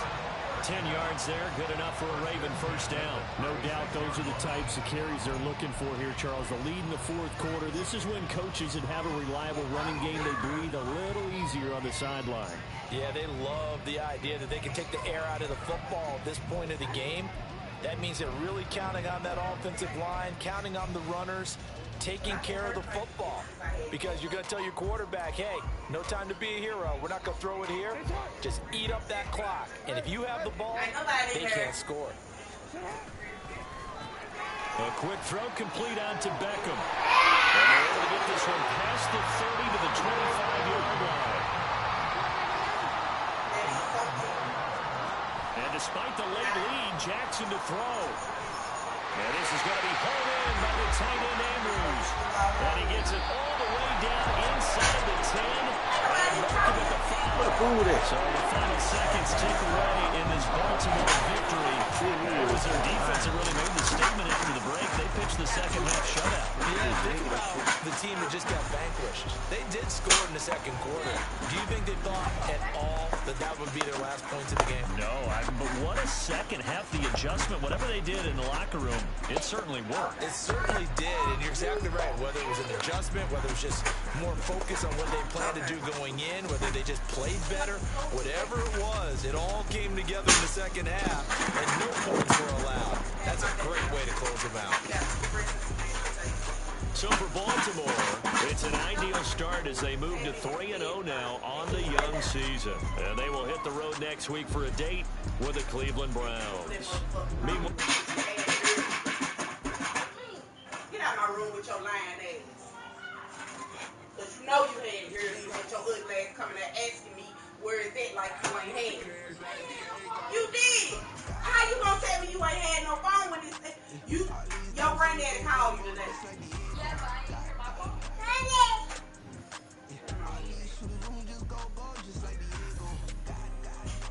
10 yards there, good enough for a Raven first down. No doubt those are the types of carries they're looking for here, Charles. The lead in the fourth quarter. This is when coaches that have a reliable running game, they breathe a little easier on the sideline. Yeah, they love the idea that they can take the air out of the football at this point of the game. That means they're really counting on that offensive line, counting on the runners, taking care of the football. Because you're going to tell your quarterback, hey, no time to be a hero. We're not going to throw it here. Just eat up that clock. And if you have the ball, they can't score. A quick throw complete out to Beckham. And they're able to get this one past the 30 to the 25-yard line. And despite the late lead, Jackson to throw. And this is going to be pulled in by the tight end Andrews. And he gets it all the way down inside the 10. And Markham at the 5. So the final seconds tick away in this Baltimore victory. It was their defense that really made the statement after the break. They pitched the second half shutout. think about the team that just got vanquished. They did score in the second quarter. Do you think they thought at all that that would be their last points of the game? No, but what a second half. The adjustment, whatever they did in the locker room, it certainly worked. It certainly did, and you're exactly right. Whether it was an adjustment, whether it was just more focus on what they planned to do going in, whether they just played better, whatever it was, it all came together in the second half, and no points were allowed. That's a great way to close them out. So for Baltimore, it's an ideal start as they move to 3-0 now on the young season. And they will hit the road next week for a date with the Cleveland Browns. Meanwhile, get out of my room with your lying ass. Because you know you had it earlier with your ugly ass coming there asking me where is that like you ain't had it. You did. How you gonna tell me you ain't had no phone when this your granddaddy called you today?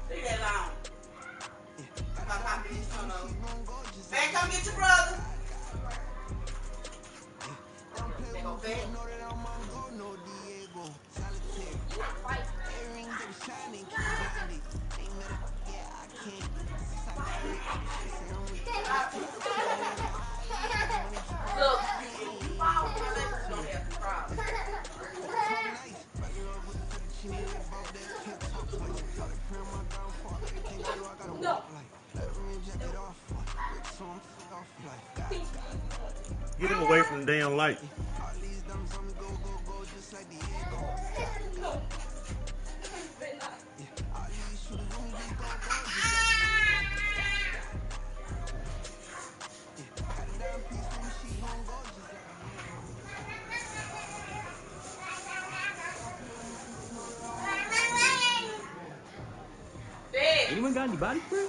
Leave that alone. Man, come get your brother. They go back. Look, if you fall from my legs, you're gonna have some problems. No. Get him away from the damn light. Anyone got any body spray?